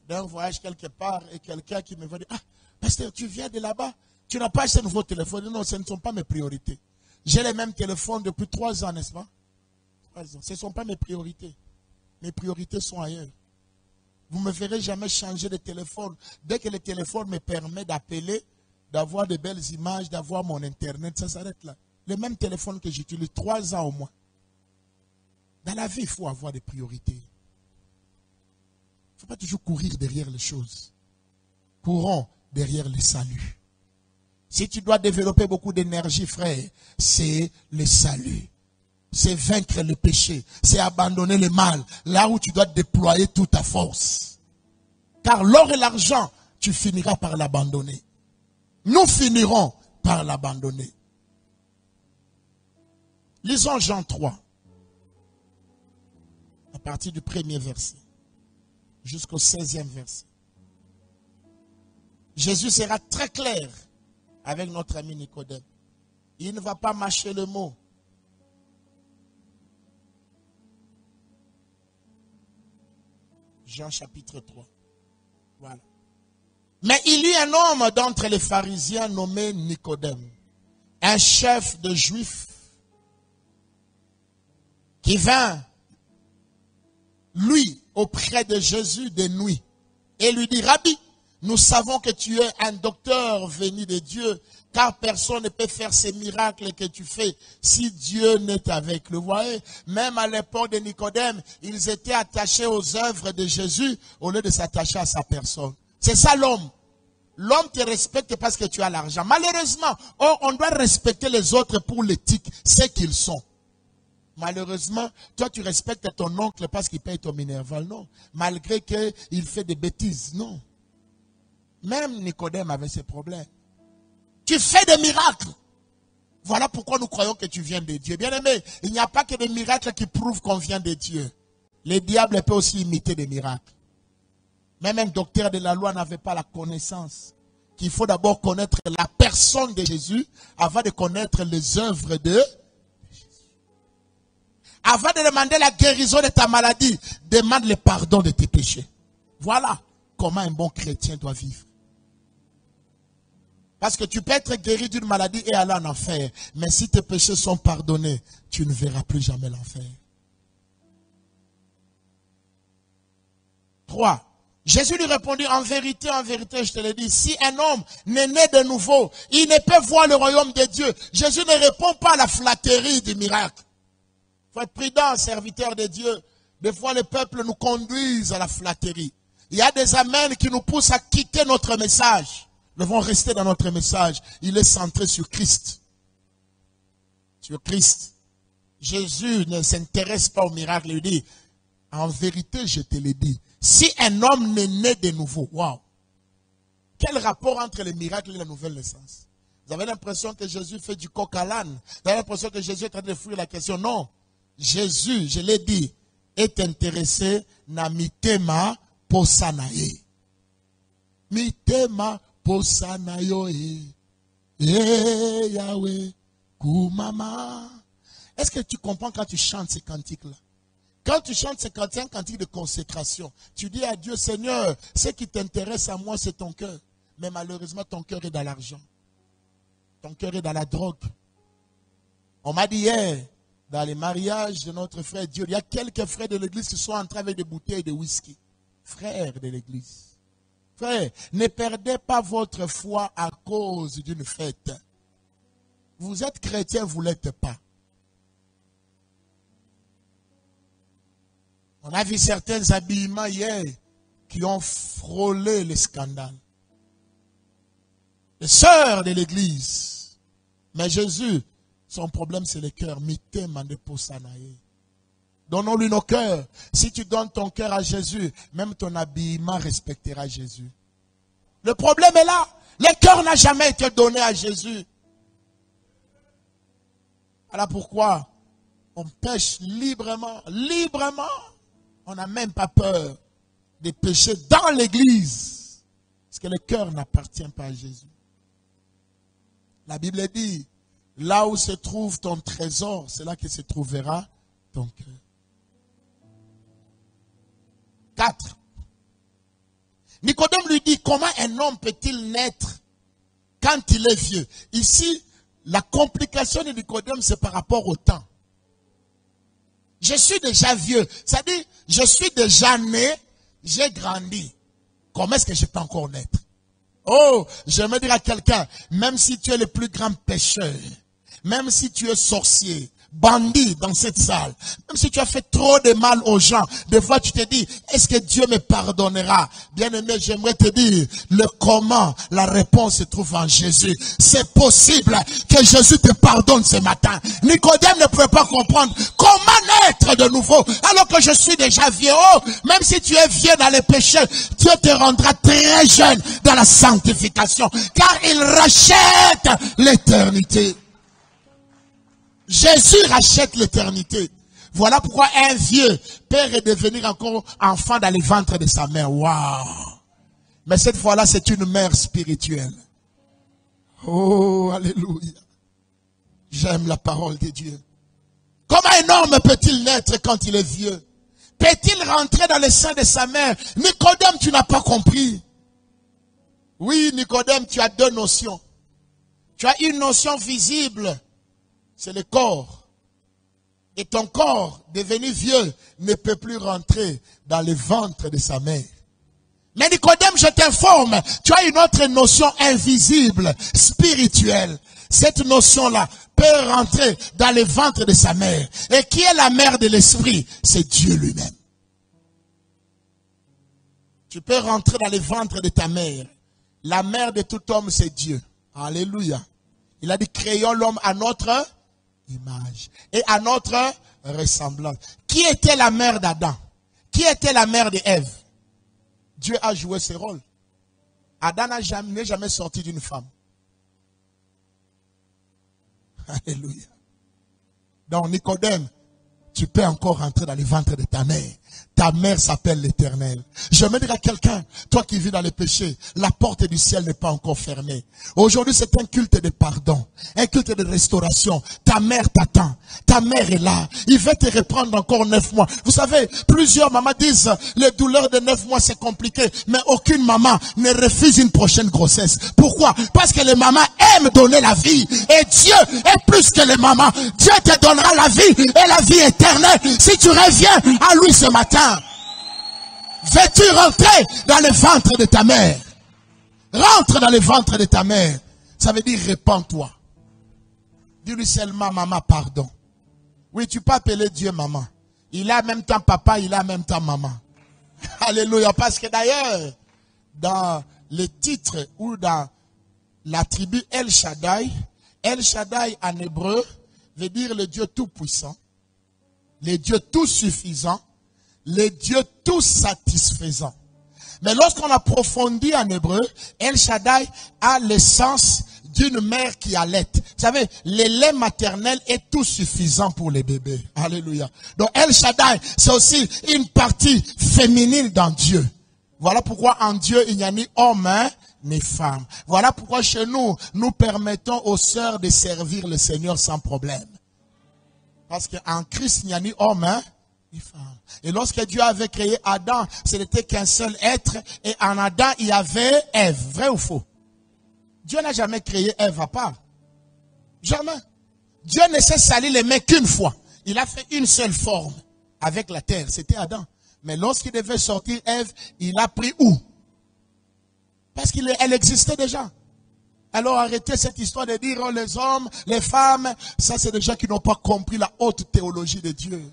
d'un voyage quelque part et quelqu'un qui me va dire, ah, pasteur, tu viens de là-bas, tu n'as pas acheté un nouveau téléphone. Non, ce ne sont pas mes priorités. J'ai les mêmes téléphones depuis 3 ans, n'est-ce pas? Ce ne sont pas mes priorités. Mes priorités sont ailleurs. Vous ne me verrez jamais changer de téléphone. Dès que le téléphone me permet d'appeler, d'avoir de belles images, d'avoir mon internet, ça s'arrête là. Le même téléphone que j'utilise 3 ans au moins. Dans la vie, il faut avoir des priorités. Il ne faut pas toujours courir derrière les choses. Courons derrière le salut. Si tu dois développer beaucoup d'énergie, frère, c'est le salut. C'est vaincre le péché. C'est abandonner le mal. Là où tu dois déployer toute ta force. Car l'or et l'argent, tu finiras par l'abandonner. Nous finirons par l'abandonner. Lisons Jean 3. À partir du 1er verset. Jusqu'au 16e verset. Jésus sera très clair avec notre ami Nicodème. Il ne va pas mâcher le mot. Jean chapitre 3. Voilà. Mais il y eut un homme d'entre les pharisiens nommé Nicodème, un chef de juifs, qui vint, lui, auprès de Jésus de nuit, et lui dit, Rabbi, nous savons que tu es un docteur venu de Dieu, car personne ne peut faire ces miracles que tu fais si Dieu n'est avec lui. Vous voyez, même à l'époque de Nicodème, ils étaient attachés aux œuvres de Jésus au lieu de s'attacher à sa personne. C'est ça l'homme. L'homme te respecte parce que tu as l'argent. Malheureusement, on doit respecter les autres pour l'éthique, ce qu'ils sont. Malheureusement, toi tu respectes ton oncle parce qu'il paye ton minerval. Non. Malgré qu'il fait des bêtises. Non. Même Nicodème avait ses problèmes. Tu fais des miracles. Voilà pourquoi nous croyons que tu viens de Dieu. Bien aimé, il n'y a pas que des miracles qui prouvent qu'on vient de Dieu. Les diables peuvent aussi imiter des miracles. Même un docteur de la loi n'avait pas la connaissance. Qu'il faut d'abord connaître la personne de Jésus avant de connaître les œuvres de Jésus. Avant de demander la guérison de ta maladie, demande le pardon de tes péchés. Voilà comment un bon chrétien doit vivre. Parce que tu peux être guéri d'une maladie et aller en enfer. Mais si tes péchés sont pardonnés, tu ne verras plus jamais l'enfer. 3. Jésus lui répondit, en vérité, je te le dis, si un homme n'est né de nouveau, il ne peut voir le royaume de Dieu. Jésus ne répond pas à la flatterie du miracle. Il faut être prudent, serviteur de Dieu. Des fois, le peuple nous conduise à la flatterie. Il y a des amens qui nous poussent à quitter notre message. Nous devons rester dans notre message. Il est centré sur Christ. Sur Christ. Jésus ne s'intéresse pas au miracle. Il dit, en vérité, je te l'ai dit. Si un homme n'est né de nouveau, waouh! Quel rapport entre les miracles et la nouvelle naissance? Vous avez l'impression que Jésus fait du coq à l'âne. Vous avez l'impression que Jésus est en train de fuir la question. Non. Jésus, je l'ai dit, est intéressé na mitema posanaye. Mitema posanaye. Yahweh, kumama. Est-ce que tu comprends quand tu chantes ces cantiques-là? Quand tu chantes ces cantiques, un cantique de consécration, tu dis à Dieu, Seigneur, ce qui t'intéresse à moi, c'est ton cœur. Mais malheureusement, ton cœur est dans l'argent. Ton cœur est dans la drogue. On m'a dit hier, dans les mariages de notre frère Dieu, il y a quelques frères de l'église qui sont entrés avec des bouteilles de whisky. Frères de l'église. Frères, ne perdez pas votre foi à cause d'une fête. Vous êtes chrétien, vous ne l'êtes pas. On a vu certains habillements hier qui ont frôlé les scandales. Les sœurs de l'église. Mais Jésus, son problème c'est le cœur. Donnons-lui nos cœurs. Si tu donnes ton cœur à Jésus, même ton habillement respectera Jésus. Le problème est là. Le cœur n'a jamais été donné à Jésus. Voilà pourquoi on pêche librement. Librement. On n'a même pas peur de pécher dans l'église. Parce que le cœur n'appartient pas à Jésus. La Bible dit, là où se trouve ton trésor, c'est là que se trouvera ton cœur. 4. Nicodème lui dit, comment un homme peut-il naître quand il est vieux? Ici, la complication de Nicodème, c'est par rapport au temps. Je suis déjà vieux. Ça dit, je suis déjà né, j'ai grandi. Comment est-ce que je peux encore naître? Oh, j'aimerais dire à quelqu'un, même si tu es le plus grand pécheur, même si tu es sorcier, bandit dans cette salle, même si tu as fait trop de mal aux gens, des fois tu te dis, est-ce que Dieu me pardonnera? Bien-aimé, j'aimerais te dire, le comment, la réponse se trouve en Jésus. C'est possible que Jésus te pardonne ce matin. Nicodème ne pouvait pas comprendre comment naître de nouveau, alors que je suis déjà vieux. Oh, même si tu es vieux dans les péchés, Dieu te rendra très jeune dans la sanctification, car il rachète l'éternité. Jésus rachète l'éternité. Voilà pourquoi un vieux peut redevenir encore enfant dans le ventre de sa mère. Waouh! Mais cette fois-là, c'est une mère spirituelle. Oh, alléluia. J'aime la parole de Dieu. Comment un homme peut-il naître quand il est vieux? Peut-il rentrer dans le sein de sa mère? Nicodème, tu n'as pas compris. Oui, Nicodème, tu as deux notions. Tu as une notion visible. C'est le corps. Et ton corps, devenu vieux, ne peut plus rentrer dans le ventre de sa mère. Mais Nicodème, je t'informe, tu as une autre notion invisible, spirituelle. Cette notion-là peut rentrer dans le ventre de sa mère. Et qui est la mère de l'esprit? C'est Dieu lui-même. Tu peux rentrer dans le ventre de ta mère. La mère de tout homme, c'est Dieu. Alléluia. Il a dit, créons l'homme à notre image et à notre ressemblance. Qui était la mère d'Adam? Qui était la mère d'Ève? Dieu a joué ce rôle. Adam n'est jamais sorti d'une femme. Alléluia. Donc Nicodème, tu peux encore rentrer dans le ventre de ta mère. Ta mère s'appelle l'Éternel. Je me dis à quelqu'un, toi qui vis dans le péché, la porte du ciel n'est pas encore fermée. Aujourd'hui, c'est un culte de pardon, un culte de restauration. Ta mère t'attend. Ta mère est là. Il va te reprendre encore 9 mois. Vous savez, plusieurs mamans disent, les douleurs de 9 mois, c'est compliqué. Mais aucune maman ne refuse une prochaine grossesse. Pourquoi? Parce que les mamans aiment donner la vie. Et Dieu est plus que les mamans. Dieu te donnera la vie et la vie éternelle si tu reviens à lui ce matin. Veux-tu rentrer dans le ventre de ta mère? Rentre dans le ventre de ta mère. Ça veut dire répands-toi. Dis-lui seulement, maman, pardon. Oui, tu peux appeler Dieu maman. Il a en même temps papa, il a en même temps maman. Alléluia. Parce que d'ailleurs, dans les titres ou dans la tribu El Shaddai en hébreu veut dire le Dieu tout-puissant, le Dieu tout-suffisant, le Dieu tout satisfaisant. Mais lorsqu'on approfondit en hébreu, El Shaddai a l'essence d'une mère qui allait. Vous savez, le lait maternel est tout suffisant pour les bébés. Alléluia. Donc El Shaddai, c'est aussi une partie féminine dans Dieu. Voilà pourquoi en Dieu, il n'y a ni homme, ni femme. Voilà pourquoi chez nous, nous permettons aux sœurs de servir le Seigneur sans problème. Parce qu'en Christ, il n'y a ni homme, ni femme. Et lorsque Dieu avait créé Adam, ce n'était qu'un seul être. Et en Adam, il y avait Ève. Vrai ou faux? Dieu n'a jamais créé Ève à part. Jamais. Dieu ne s'est sali les mains qu'une fois. Il a fait une seule forme avec la terre. C'était Adam. Mais lorsqu'il devait sortir Ève, il a pris où? Parce qu'elle existait déjà. Alors arrêtez cette histoire de dire oh, les hommes, les femmes. Ça, c'est des gens qui n'ont pas compris la haute théologie de Dieu.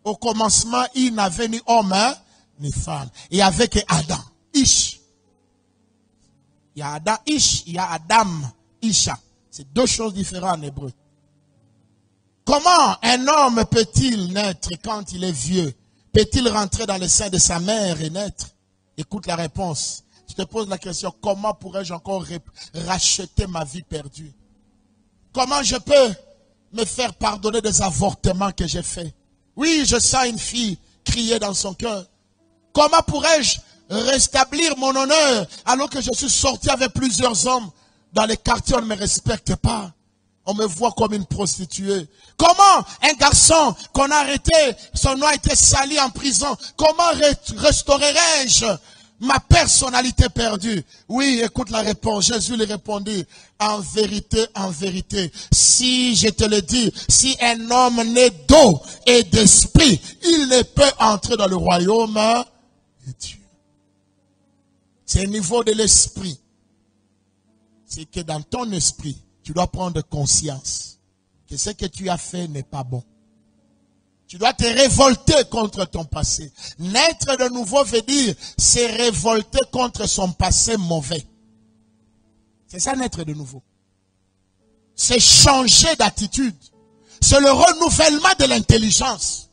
Au commencement, il n'avait ni homme, ni femme. Et avec Adam, Ish. Il y a Adam, Ish, il y a Adam, Isha. C'est deux choses différentes en hébreu. Comment un homme peut-il naître quand il est vieux? Peut-il rentrer dans le sein de sa mère et naître? Écoute la réponse. Je te pose la question, comment pourrais-je encore racheter ma vie perdue? Comment je peux me faire pardonner des avortements que j'ai faits? Oui, je sens une fille crier dans son cœur. Comment pourrais-je rétablir mon honneur alors que je suis sorti avec plusieurs hommes dans les quartiers, on ne me respecte pas. On me voit comme une prostituée. Comment un garçon qu'on a arrêté, son nom a été sali en prison, comment restaurerai-je ma personnalité perdue. Oui, écoute la réponse. Jésus lui répondit, en vérité, si je te le dis, si un homme né d'eau et d'esprit, il ne peut entrer dans le royaume de Dieu. C'est au niveau de l'esprit. C'est que dans ton esprit, tu dois prendre conscience que ce que tu as fait n'est pas bon. Tu dois te révolter contre ton passé. Naître de nouveau veut dire se révolter contre son passé mauvais. C'est ça, naître de nouveau. C'est changer d'attitude. C'est le renouvellement de l'intelligence.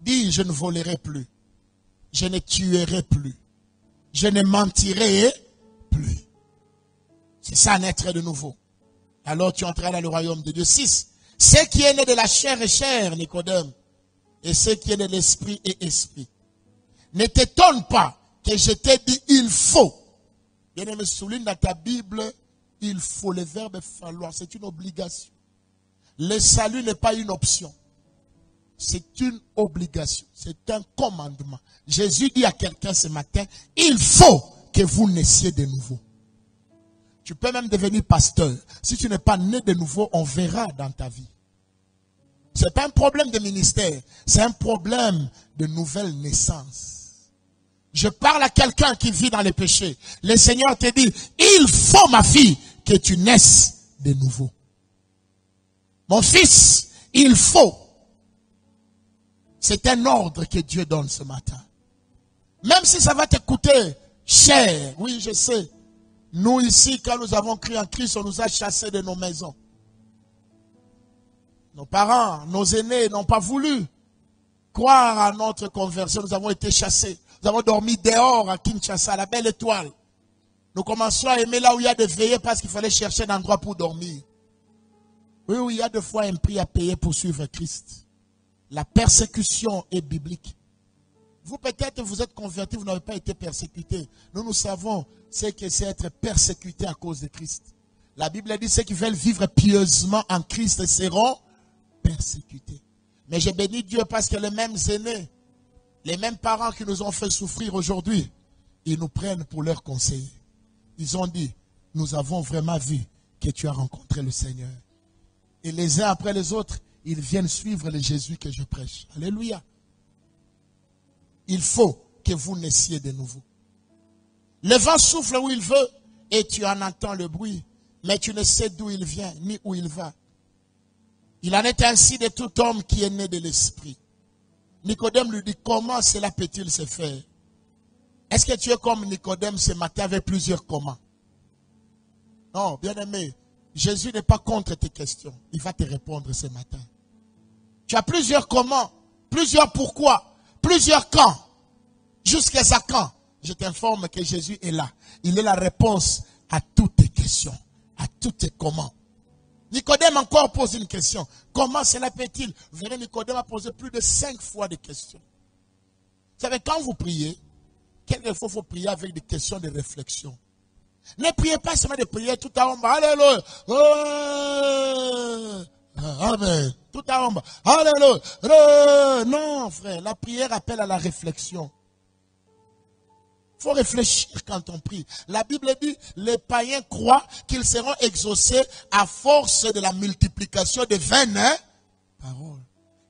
Dis, je ne volerai plus. Je ne tuerai plus. Je ne mentirai plus. C'est ça, naître de nouveau. Alors tu entreras dans le royaume de Dieu. 6. Ce qui est né de la chair est chair, Nicodème. Et ce qui est né de l'esprit est esprit. Ne t'étonne pas que je t'ai dit il faut. Bien aimé, souligne dans ta Bible, il faut. Le verbe falloir, c'est une obligation. Le salut n'est pas une option. C'est une obligation. C'est un commandement. Jésus dit à quelqu'un ce matin, il faut que vous naissiez de nouveau. Tu peux même devenir pasteur. Si tu n'es pas né de nouveau, on verra dans ta vie. Ce n'est pas un problème de ministère. C'est un problème de nouvelle naissance. Je parle à quelqu'un qui vit dans les péchés. Le Seigneur te dit, il faut, ma fille, que tu naisses de nouveau. Mon fils, il faut. C'est un ordre que Dieu donne ce matin. Même si ça va te coûter cher. Oui, je sais. Nous ici, quand nous avons cru en Christ, on nous a chassés de nos maisons. Nos parents, nos aînés n'ont pas voulu croire à notre conversion. Nous avons été chassés. Nous avons dormi dehors à Kinshasa, à la Belle Étoile. Nous commençons à aimer là où il y a des veillées parce qu'il fallait chercher un endroit pour dormir. Oui, oui, il y a des fois un prix à payer pour suivre Christ. La persécution est biblique. Vous peut-être vous êtes convertis, vous n'avez pas été persécutés. Nous savons ce que c'est être persécuté à cause de Christ. La Bible dit ceux qui veulent vivre pieusement en Christ seront persécutés. Mais j'ai béni Dieu parce que les mêmes aînés, les mêmes parents qui nous ont fait souffrir aujourd'hui, ils nous prennent pour leurs conseillers. Ils ont dit, nous avons vraiment vu que tu as rencontré le Seigneur. Et les uns après les autres, ils viennent suivre le Jésus que je prêche. Alléluia. Il faut que vous naissiez de nouveau. Le vent souffle où il veut et tu en entends le bruit, mais tu ne sais d'où il vient ni où il va. Il en est ainsi de tout homme qui est né de l'esprit. Nicodème lui dit, comment cela peut-il se faire? Est-ce que tu es comme Nicodème ce matin avec plusieurs comment? Non, bien aimé, Jésus n'est pas contre tes questions. Il va te répondre ce matin. Tu as plusieurs comment, plusieurs pourquoi, plusieurs quand. Jusqu'à quand? Je t'informe que Jésus est là. Il est la réponse à toutes tes questions, à tous tes comment. Nicodème encore pose une question. Comment cela peut-il? Vous verrez, Nicodème a posé plus de 5 fois des questions. Vous savez, quand vous priez, quelquefois il faut prier avec des questions de réflexion. Ne priez pas seulement de prier tout à ombre. Alléluia. Amen. Tout à ombre. Alléluia. Non, frère, la prière appelle à la réflexion. Il faut réfléchir quand on prie. La Bible dit, les païens croient qu'ils seront exaucés à force de la multiplication de vaines paroles.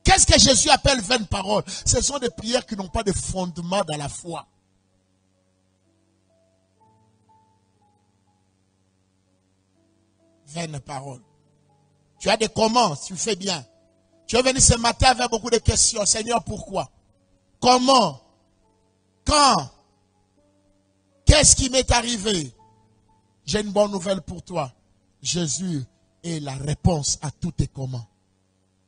Qu'est-ce que Jésus appelle vaines paroles? Ce sont des prières qui n'ont pas de fondement dans la foi. Vaines paroles. Tu as des comment, tu fais bien. Tu es venu ce matin avec beaucoup de questions. Seigneur, pourquoi? Comment? Quand? Qu'est-ce qui m'est arrivé? J'ai une bonne nouvelle pour toi. Jésus est la réponse à tous tes comment.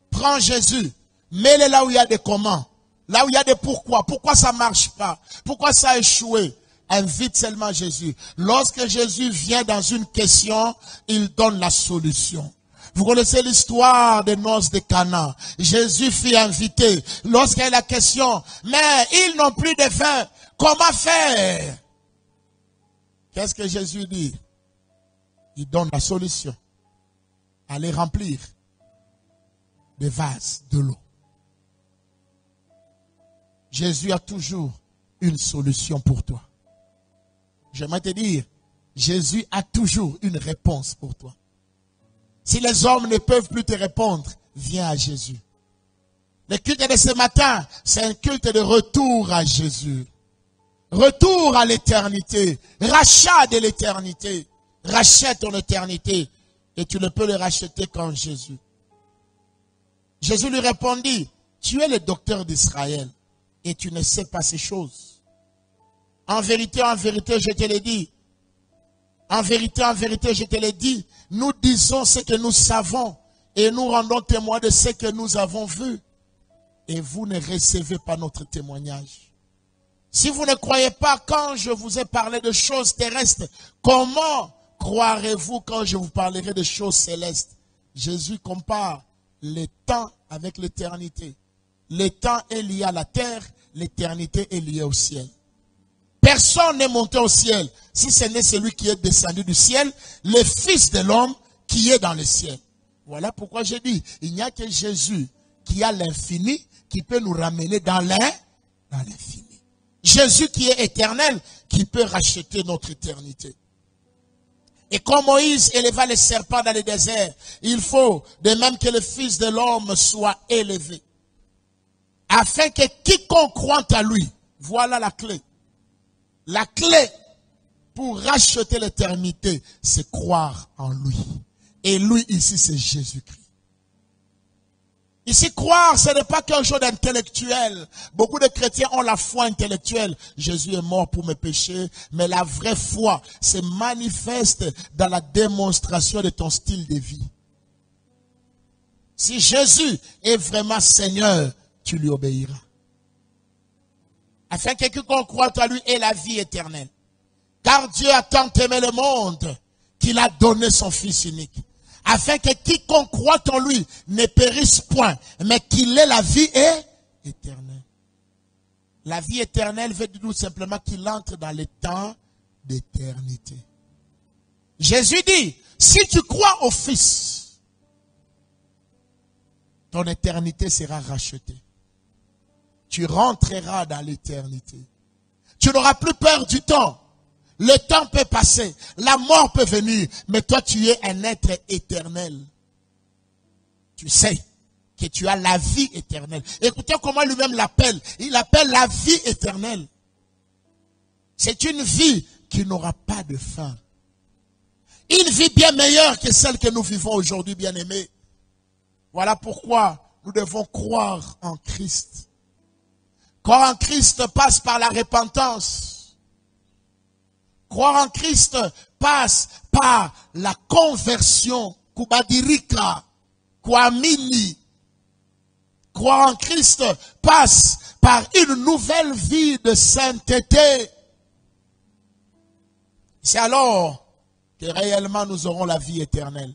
Prends Jésus, mets-le là où il y a des comment, là où il y a des pourquoi. Pourquoi ça ne marche pas? Pourquoi ça a échoué? Invite seulement Jésus. Lorsque Jésus vient dans une question, il donne la solution. Vous connaissez l'histoire des noces de Cana. Jésus fut invité. Lorsqu'il y a la question, mais ils n'ont plus de vin, comment faire? Qu'est-ce que Jésus dit? Il donne la solution. Allez remplir des vases de l'eau. Jésus a toujours une solution pour toi. J'aimerais te dire, Jésus a toujours une réponse pour toi. Si les hommes ne peuvent plus te répondre, viens à Jésus. Le culte de ce matin, c'est un culte de retour à Jésus. Retour à l'éternité. Rachat de l'éternité. Rachète ton éternité. Et tu ne peux le racheter qu'en Jésus. Jésus lui répondit, tu es le docteur d'Israël et tu ne sais pas ces choses. En vérité, je te l'ai dit. En vérité, je te l'ai dit. Nous disons ce que nous savons et nous rendons témoin de ce que nous avons vu. Et vous ne recevez pas notre témoignage. Si vous ne croyez pas quand je vous ai parlé de choses terrestres, comment croirez-vous quand je vous parlerai de choses célestes? Jésus compare le temps avec l'éternité. Le temps est lié à la terre, l'éternité est liée au ciel. Personne n'est monté au ciel, si ce n'est celui qui est descendu du ciel, le Fils de l'homme qui est dans le ciel. Voilà pourquoi j'ai dit, il n'y a que Jésus qui a l'infini, qui peut nous ramener dans l'infini. Jésus qui est éternel, qui peut racheter notre éternité. Et comme Moïse éleva les serpents dans le désert, il faut de même que le Fils de l'homme soit élevé. Afin que quiconque croit à lui, voilà la clé. La clé pour racheter l'éternité, c'est croire en lui. Et lui ici, c'est Jésus-Christ. Ici, croire, ce n'est pas qu'un chose d'intellectuel. Beaucoup de chrétiens ont la foi intellectuelle. Jésus est mort pour mes péchés. Mais la vraie foi se manifeste dans la démonstration de ton style de vie. Si Jésus est vraiment Seigneur, tu lui obéiras. Afin que quiconque croit à lui ait la vie éternelle. Car Dieu a tant aimé le monde qu'il a donné son Fils unique. Afin que quiconque croit en lui ne périsse point, mais qu'il ait la vie éternelle. La vie éternelle veut dire tout simplement qu'il entre dans le temps d'éternité. Jésus dit, si tu crois au Fils, ton éternité sera rachetée. Tu rentreras dans l'éternité. Tu n'auras plus peur du temps. Le temps peut passer, la mort peut venir, mais toi tu es un être éternel. Tu sais que tu as la vie éternelle. Écoutez comment lui-même l'appelle. Il l'appelle la vie éternelle. C'est une vie qui n'aura pas de fin. Une vie bien meilleure que celle que nous vivons aujourd'hui, bien-aimés. Voilà pourquoi nous devons croire en Christ. Croire en Christ passe par la repentance. Croire en Christ passe par la conversion. Kubadirika, Kwamini. Croire en Christ passe par une nouvelle vie de sainteté. C'est alors que réellement nous aurons la vie éternelle.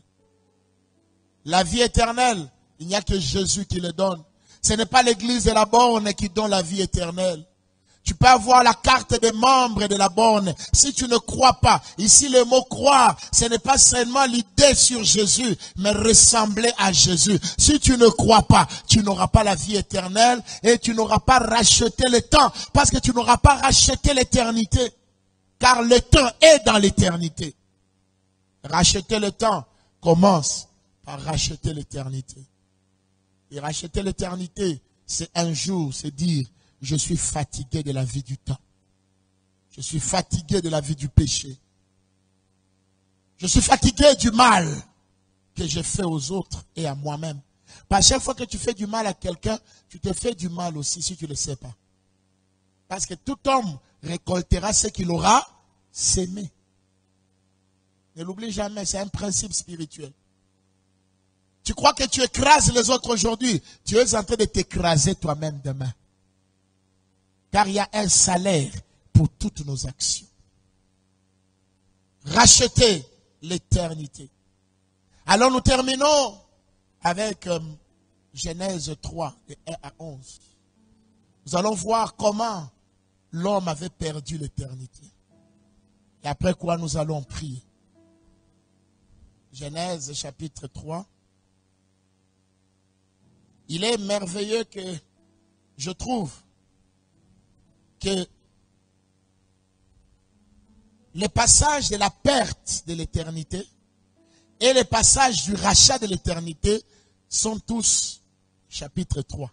La vie éternelle, il n'y a que Jésus qui le donne. Ce n'est pas l'église de la borne qui donne la vie éternelle. Tu peux avoir la carte des membres de la borne. Si tu ne crois pas, ici le mot croire, ce n'est pas seulement l'idée sur Jésus, mais ressembler à Jésus. Si tu ne crois pas, tu n'auras pas la vie éternelle et tu n'auras pas racheté le temps, parce que tu n'auras pas racheté l'éternité. Car le temps est dans l'éternité. Racheter le temps commence par racheter l'éternité. Et racheter l'éternité, c'est un jour, c'est dire, je suis fatigué de la vie du temps. Je suis fatigué de la vie du péché. Je suis fatigué du mal que je fais aux autres et à moi-même. Parce que chaque fois que tu fais du mal à quelqu'un, tu te fais du mal aussi si tu ne le sais pas. Parce que tout homme récoltera ce qu'il aura sémé. Ne l'oublie jamais, c'est un principe spirituel. Tu crois que tu écrases les autres aujourd'hui, tu es en train de t'écraser toi-même demain. Car il y a un salaire pour toutes nos actions. Racheter l'éternité. Alors nous terminons avec Genèse 3, de 1 à 11. Nous allons voir comment l'homme avait perdu l'éternité. Et après quoi nous allons prier. Genèse chapitre 3. Il est merveilleux que je trouve que les passages de la perte de l'éternité et les passages du rachat de l'éternité sont tous chapitre 3.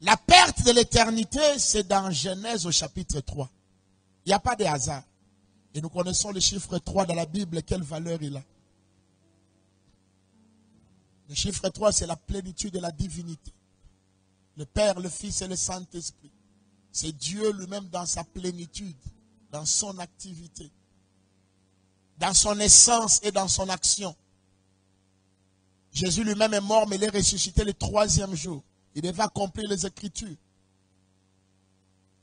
La perte de l'éternité, c'est dans Genèse au chapitre 3. Il n'y a pas de hasard. Et nous connaissons le chiffre 3 dans la Bible, quelle valeur il a. Le chiffre 3, c'est la plénitude de la divinité. Le Père, le Fils et le Saint-Esprit. C'est Dieu lui-même dans sa plénitude, dans son activité, dans son essence et dans son action. Jésus lui-même est mort, mais il est ressuscité le 3e jour. Il devait accomplir les Écritures.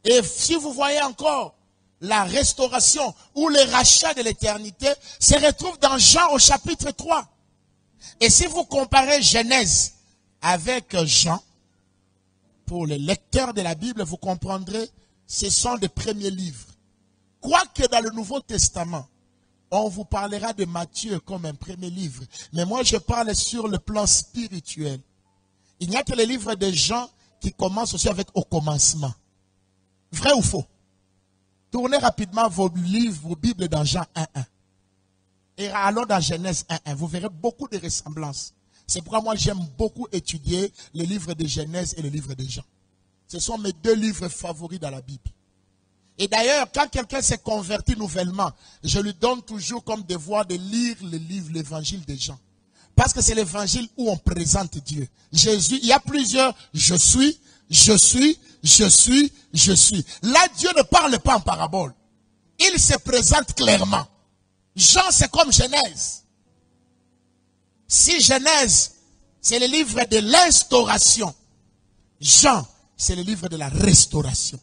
Et si vous voyez encore la restauration ou le rachat de l'éternité, se retrouve dans Jean au chapitre 3. Et si vous comparez Genèse avec Jean, pour les lecteurs de la Bible, vous comprendrez, ce sont des premiers livres. Quoique dans le Nouveau Testament, on vous parlera de Matthieu comme un premier livre. Mais moi, je parle sur le plan spirituel. Il n'y a que le livre de Jean qui commence aussi avec au commencement. Vrai ou faux? Tournez rapidement vos livres, vos Bibles dans Jean 1.1. Et allons dans Genèse 1.1. Vous verrez beaucoup de ressemblances. C'est pourquoi moi j'aime beaucoup étudier le livre de Genèse et le livre de Jean. Ce sont mes 2 livres favoris dans la Bible. Et d'ailleurs, quand quelqu'un s'est converti nouvellement, je lui donne toujours comme devoir de lire le livre, l'évangile de Jean. Parce que c'est l'évangile où on présente Dieu. Jésus, il y a plusieurs je suis. Là, Dieu ne parle pas en parabole. Il se présente clairement. Jean, c'est comme Genèse. Si Genèse, c'est le livre de l'instauration, Jean, c'est le livre de la restauration.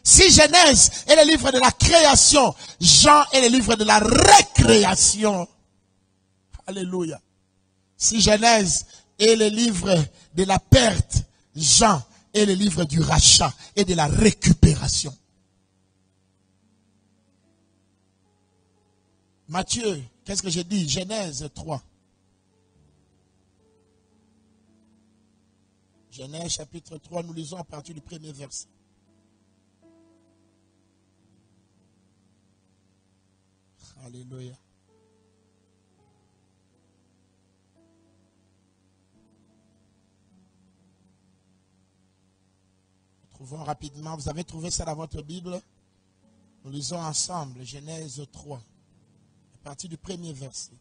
Si Genèse est le livre de la création, Jean est le livre de la récréation. Alléluia. Si Genèse est le livre de la perte, Jean est le livre du rachat et de la récupération. Matthieu, qu'est-ce que j'ai dit? Genèse 3. Genèse chapitre 3, nous lisons à partir du 1er verset. Alléluia. Trouvons rapidement, vous avez trouvé ça dans votre Bible? Nous lisons ensemble Genèse 3, à partir du 1er verset.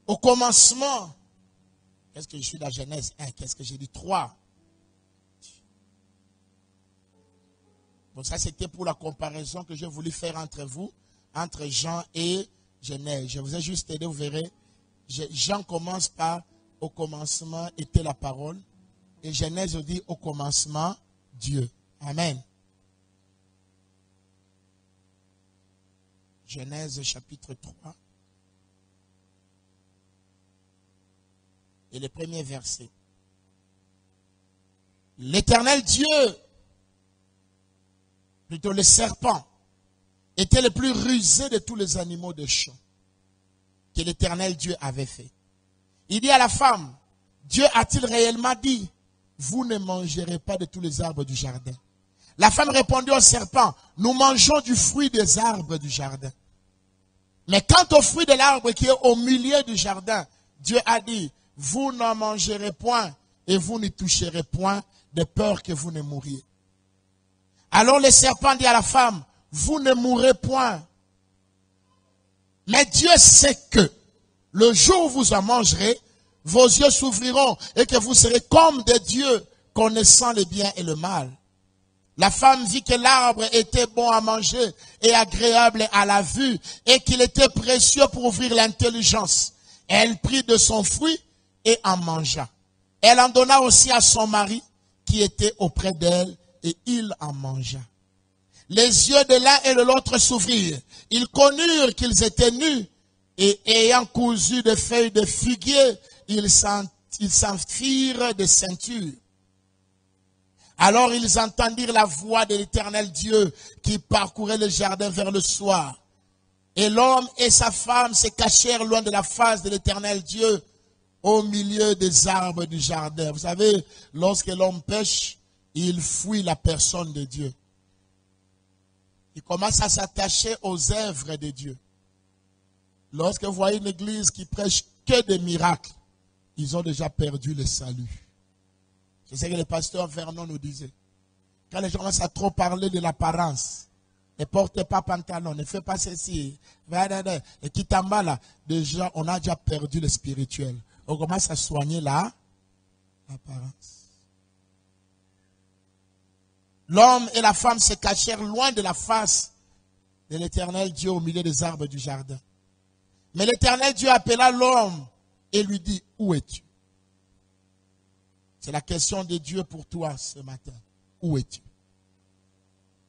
Au commencement, qu'est-ce que je suis dans Genèse 1? Qu'est-ce que j'ai dit? 3. Bon, ça c'était pour la comparaison que j'ai voulu faire entre vous, entre Jean et Genèse. Je vous ai juste aidé, vous verrez. Jean commence par au commencement était la parole. Et Genèse dit au commencement Dieu. Amen. Genèse chapitre 3. Et le 1er verset. L'Éternel Dieu, plutôt le serpent, était le plus rusé de tous les animaux de champ que l'Éternel Dieu avait fait. Il dit à la femme, Dieu a-t-il réellement dit, vous ne mangerez pas de tous les arbres du jardin? La femme répondit au serpent, nous mangeons du fruit des arbres du jardin. Mais quant au fruit de l'arbre qui est au milieu du jardin, Dieu a dit, vous n'en mangerez point et vous n'y toucherez point de peur que vous ne mouriez. Alors le serpent dit à la femme, vous ne mourrez point. Mais Dieu sait que le jour où vous en mangerez, vos yeux s'ouvriront et que vous serez comme des dieux, connaissant le bien et le mal. La femme vit que l'arbre était bon à manger et agréable à la vue et qu'il était précieux pour ouvrir l'intelligence. Elle prit de son fruit et en mangea. Elle en donna aussi à son mari qui était auprès d'elle et il en mangea. Les yeux de l'un et de l'autre s'ouvrirent. Ils connurent qu'ils étaient nus et ayant cousu de feuilles de figuier, ils s'en firent des ceintures. Alors ils entendirent la voix de l'Éternel Dieu qui parcourait le jardin vers le soir. Et l'homme et sa femme se cachèrent loin de la face de l'Éternel Dieu au milieu des arbres du jardin. Vous savez, lorsque l'homme pêche, il fuit la personne de Dieu. Il commence à s'attacher aux œuvres de Dieu. Lorsque vous voyez une église qui prêche que des miracles, ils ont déjà perdu le salut. C'est ce que le pasteur Vernon nous disait. Quand les gens commencent à trop parler de l'apparence, ne portez pas pantalon, ne faites pas ceci, et qui t'en là, déjà, on a déjà perdu le spirituel. On commence à soigner l'apparence. L'homme et la femme se cachèrent loin de la face de l'Éternel Dieu au milieu des arbres du jardin. Mais l'Éternel Dieu appela l'homme et lui dit, où es-tu? C'est la question de Dieu pour toi ce matin. Où es-tu?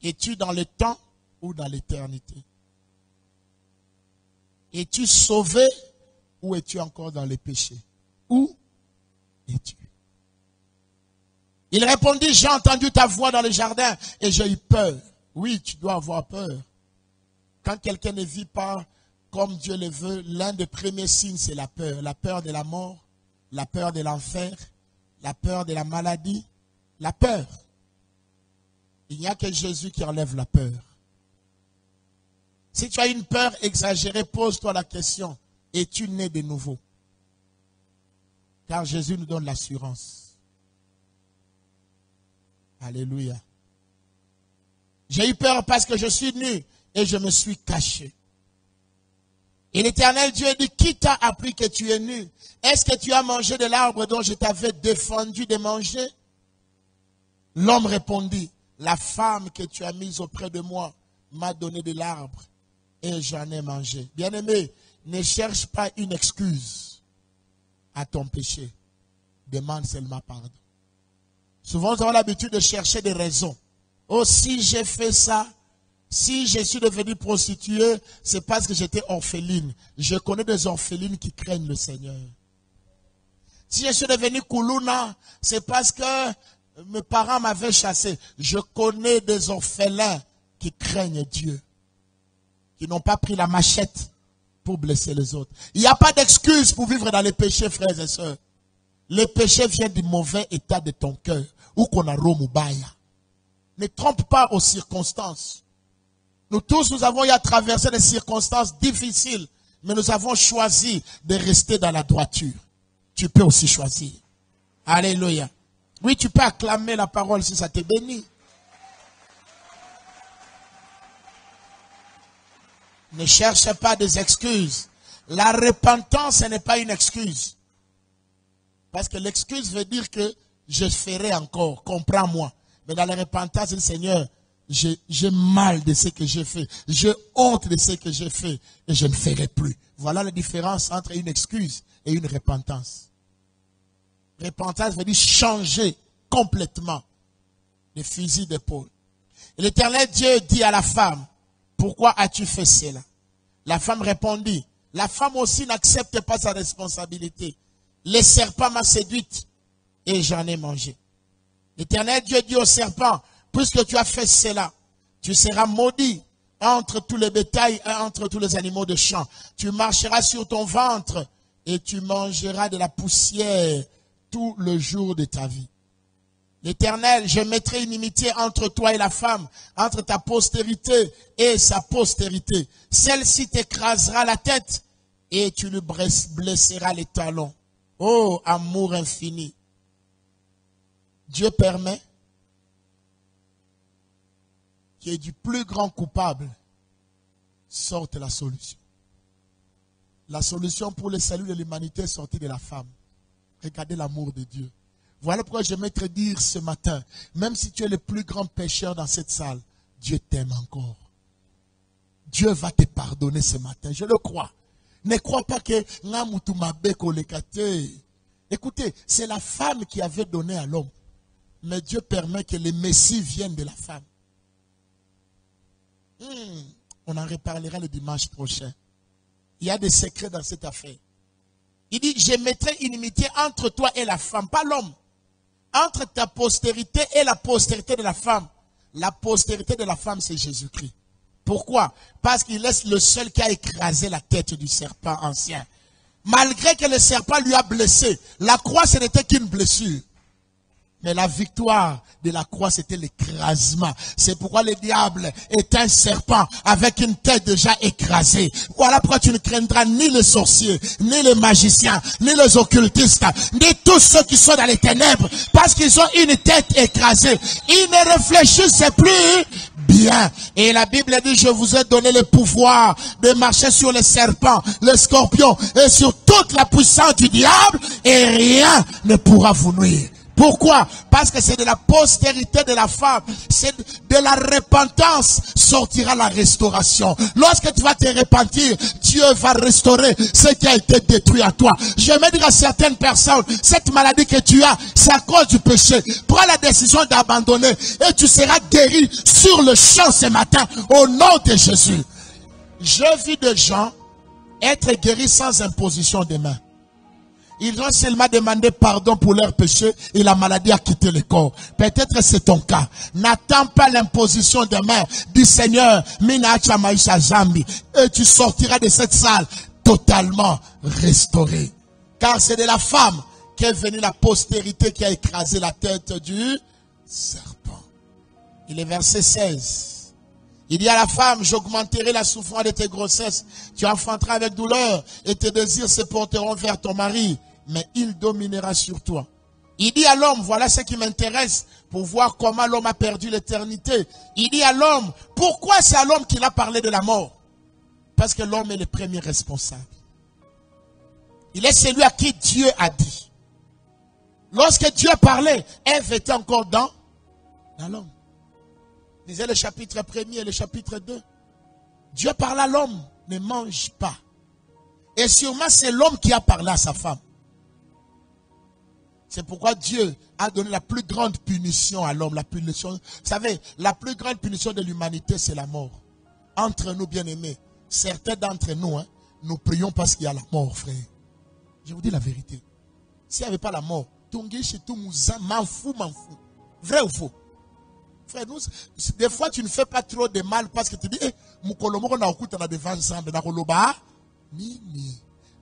Es-tu dans le temps ou dans l'éternité? Es-tu sauvé ou es-tu encore dans les péchés? Où es-tu? Il répondit, j'ai entendu ta voix dans le jardin et j'ai eu peur. Oui, tu dois avoir peur. Quand quelqu'un ne vit pas comme Dieu le veut, l'un des premiers signes, c'est la peur. La peur de la mort, la peur de l'enfer, la peur de la maladie, la peur. Il n'y a que Jésus qui enlève la peur. Si tu as une peur exagérée, pose-toi la question, es-tu né de nouveau? Car Jésus nous donne l'assurance. Alléluia. J'ai eu peur parce que je suis nu et je me suis caché. Et l'Éternel Dieu dit, qui t'a appris que tu es nu? Est-ce que tu as mangé de l'arbre dont je t'avais défendu de manger? L'homme répondit, la femme que tu as mise auprès de moi m'a donné de l'arbre et j'en ai mangé. Bien-aimé, ne cherche pas une excuse à ton péché. Demande seulement pardon. Souvent, nous avons l'habitude de chercher des raisons. Oh, si j'ai fait ça, si je suis devenue prostituée, c'est parce que j'étais orpheline. Je connais des orphelines qui craignent le Seigneur. Si je suis devenue koulouna, c'est parce que mes parents m'avaient chassé. Je connais des orphelins qui craignent Dieu, qui n'ont pas pris la machette pour blesser les autres. Il n'y a pas d'excuse pour vivre dans les péchés, frères et sœurs. Le péché vient du mauvais état de ton cœur. Ou qu'on a romubaya. Ne trompe pas aux circonstances. Nous tous, nous avons eu à traverser des circonstances difficiles. Mais nous avons choisi de rester dans la droiture. Tu peux aussi choisir. Alléluia. Oui, tu peux acclamer la parole si ça te bénit. Ne cherche pas des excuses. La repentance, ce n'est pas une excuse. Parce que l'excuse veut dire que je ferai encore, comprends-moi. Mais dans la repentance, le Seigneur, j'ai mal de ce que j'ai fait. J'ai honte de ce que j'ai fait et je ne ferai plus. Voilà la différence entre une excuse et une repentance. Repentance veut dire changer complètement de fusil d'épaule. Et l'Éternel Dieu dit à la femme, pourquoi as-tu fait cela? La femme répondit, la femme aussi n'accepte pas sa responsabilité. Le serpent m'a séduite et j'en ai mangé. L'Éternel Dieu dit au serpent, puisque tu as fait cela, tu seras maudit entre tous les bétails et entre tous les animaux de champ. Tu marcheras sur ton ventre et tu mangeras de la poussière tout le jour de ta vie. L'Éternel, je mettrai une inimitié entre toi et la femme, entre ta postérité et sa postérité. Celle-ci t'écrasera la tête et tu lui blesseras les talons. Oh, amour infini. Dieu permet qu'il y ait du plus grand coupable sorte la solution. La solution pour le salut de l'humanité est sortie de la femme. Regardez l'amour de Dieu. Voilà pourquoi je vais te dire ce matin, même si tu es le plus grand pécheur dans cette salle, Dieu t'aime encore. Dieu va te pardonner ce matin, je le crois. Ne crois pas que écoutez, c'est la femme qui avait donné à l'homme. Mais Dieu permet que le Messie vienne de la femme. On en reparlera le dimanche prochain. Il y a des secrets dans cette affaire. Il dit, je mettrai une inimitié entre toi et la femme, pas l'homme. Entre ta postérité et la postérité de la femme. La postérité de la femme, c'est Jésus-Christ. Pourquoi? Parce qu'il est le seul qui a écrasé la tête du serpent ancien. Malgré que le serpent lui a blessé, la croix, ce n'était qu'une blessure. Mais la victoire de la croix, c'était l'écrasement. C'est pourquoi le diable est un serpent avec une tête déjà écrasée. Voilà pourquoi tu ne craindras ni les sorciers, ni les magiciens, ni les occultistes, ni tous ceux qui sont dans les ténèbres, parce qu'ils ont une tête écrasée. Ils ne réfléchissent plus bien. Et la Bible dit, je vous ai donné le pouvoir de marcher sur les serpents, les scorpions et sur toute la puissance du diable, et rien ne pourra vous nuire. Pourquoi? Parce que c'est de la postérité de la femme, c'est de la repentance sortira la restauration. Lorsque tu vas te repentir, Dieu va restaurer ce qui a été détruit à toi. Je vais dire à certaines personnes, cette maladie que tu as, c'est à cause du péché. Prends la décision d'abandonner et tu seras guéri sur le champ ce matin au nom de Jésus. J'ai vu des gens être guéris sans imposition de main. Ils ont seulement demandé pardon pour leurs péchés et la maladie a quitté le corps. Peut-être c'est ton cas. N'attends pas l'imposition de main du Seigneur. Et tu sortiras de cette salle totalement restauré. Car c'est de la femme qu'est venue la postérité qui a écrasé la tête du serpent. Il est verset 16. Il dit à la femme, j'augmenterai la souffrance de tes grossesses. Tu enfanteras avec douleur et tes désirs se porteront vers ton mari, mais il dominera sur toi. Il dit à l'homme, voilà ce qui m'intéresse pour voir comment l'homme a perdu l'éternité. Il dit à l'homme, pourquoi c'est à l'homme qu'il a parlé de la mort? Parce que l'homme est le premier responsable. Il est celui à qui Dieu a dit. Lorsque Dieu a parlé, Ève était encore dans l'homme. Lisez le chapitre 1er et le chapitre 2. Dieu parle à l'homme, ne mange pas. Et sûrement c'est l'homme qui a parlé à sa femme. C'est pourquoi Dieu a donné la plus grande punition à l'homme. La punition, vous savez, la plus grande punition de l'humanité, c'est la mort. Entre nous, bien-aimés, certains d'entre nous, nous prions parce qu'il y a la mort, frère. Je vous dis la vérité. S'il n'y avait pas la mort, m'en fous. Vrai ou faux? Frère, nous, des fois, tu ne fais pas trop de mal parce que tu dis,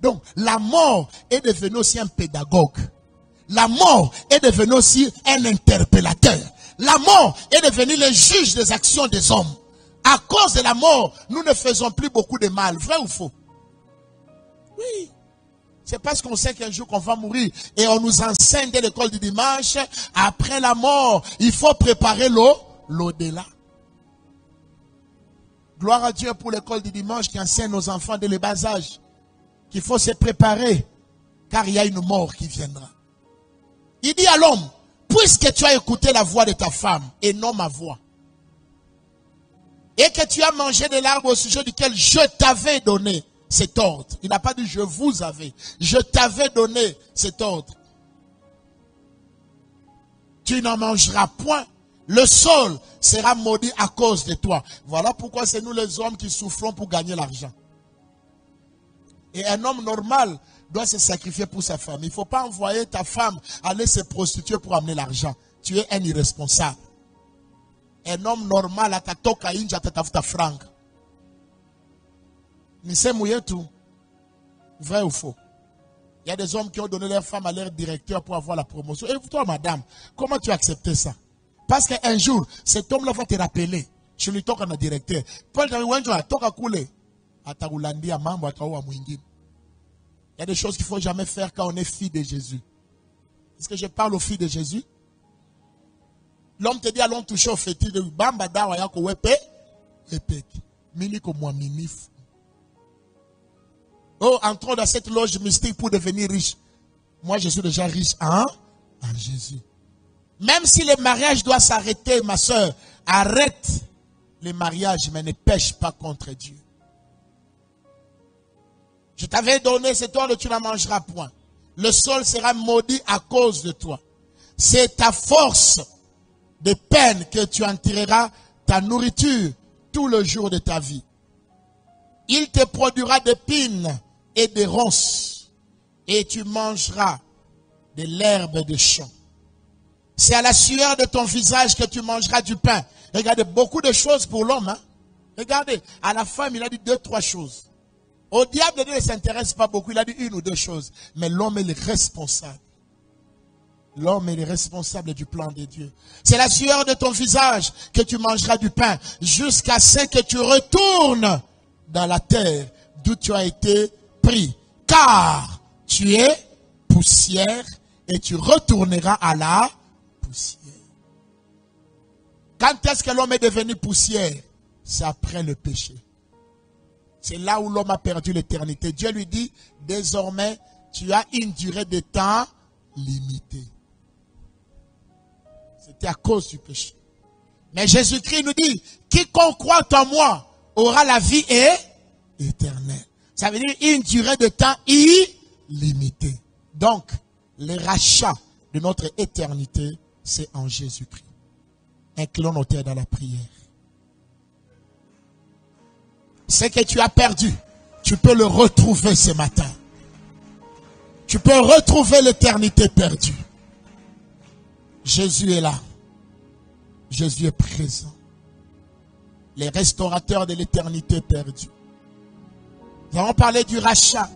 donc, la mort est devenue aussi un pédagogue. La mort est devenue aussi un interpellateur. La mort est devenue le juge des actions des hommes. À cause de la mort, nous ne faisons plus beaucoup de mal. Vrai ou faux? Oui. C'est parce qu'on sait qu'un jour qu'on va mourir et on nous enseigne dès l'école du dimanche, après la mort, il faut préparer l'au-delà. Gloire à Dieu pour l'école du dimanche qui enseigne nos enfants dès le bas âge qu'il faut se préparer car il y a une mort qui viendra. Il dit à l'homme, puisque tu as écouté la voix de ta femme et non ma voix, et que tu as mangé de l'arbre au sujet duquel je t'avais donné cet ordre. Il n'a pas dit je vous avais. Je t'avais donné cet ordre. Tu n'en mangeras point. Le sol sera maudit à cause de toi. Voilà pourquoi c'est nous les hommes qui souffrons pour gagner l'argent. Et un homme normal doit se sacrifier pour sa femme. Il ne faut pas envoyer ta femme aller se prostituer pour amener l'argent. Tu es un irresponsable. Un homme normal a tatoka inja tatafuta franc. Nise mouillé tout. Vrai ou faux? Il y a des hommes qui ont donné leur femme à leur directeur pour avoir la promotion. Et toi, madame, comment tu as accepté ça? Parce qu'un jour, cet homme-là va te rappeler. Je lui toque à directeur. Paul a toka koule. Ataulandi a mambo atawa mwingine. Il y a des choses qu'il ne faut jamais faire quand on est fille de Jésus. Est-ce que je parle aux filles de Jésus? L'homme te dit allons toucher au fétiche de Bamba dawa yako wepe. Epeki. Mini ko moi minif. Oh, entrons dans cette loge mystique pour devenir riche. Moi, je suis déjà riche en Jésus. Même si le mariage doit s'arrêter, ma soeur, arrête le mariage, mais ne pêche pas contre Dieu. Je t'avais donné cet ordre, tu n'en mangeras point. Le sol sera maudit à cause de toi. C'est ta force de peine que tu en tireras ta nourriture tout le jour de ta vie. Il te produira des pines et des ronces, et tu mangeras de l'herbe de champ. C'est à la sueur de ton visage que tu mangeras du pain. Regardez, beaucoup de choses pour l'homme. Regardez, à la femme, il a dit 2-3 choses. Au diable, Dieu ne s'intéresse pas beaucoup. Il a dit une ou deux choses. Mais l'homme est le responsable. L'homme est le responsable du plan de Dieu. C'est la sueur de ton visage que tu mangeras du pain jusqu'à ce que tu retournes dans la terre d'où tu as été pris. Car tu es poussière et tu retourneras à la poussière. Quand est-ce que l'homme est devenu poussière? C'est après le péché. C'est là où l'homme a perdu l'éternité. Dieu lui dit, désormais, tu as une durée de temps limitée. C'était à cause du péché. Mais Jésus-Christ nous dit, quiconque croit en moi aura la vie éternelle. Ça veut dire une durée de temps illimitée. Donc, le rachat de notre éternité, c'est en Jésus-Christ. Inclinons nos têtes dans la prière. Ce que tu as perdu, tu peux le retrouver ce matin. Tu peux retrouver l'éternité perdue. Jésus est là. Jésus est présent. Les restaurateurs de l'éternité perdue. Nous avons parlé du rachat.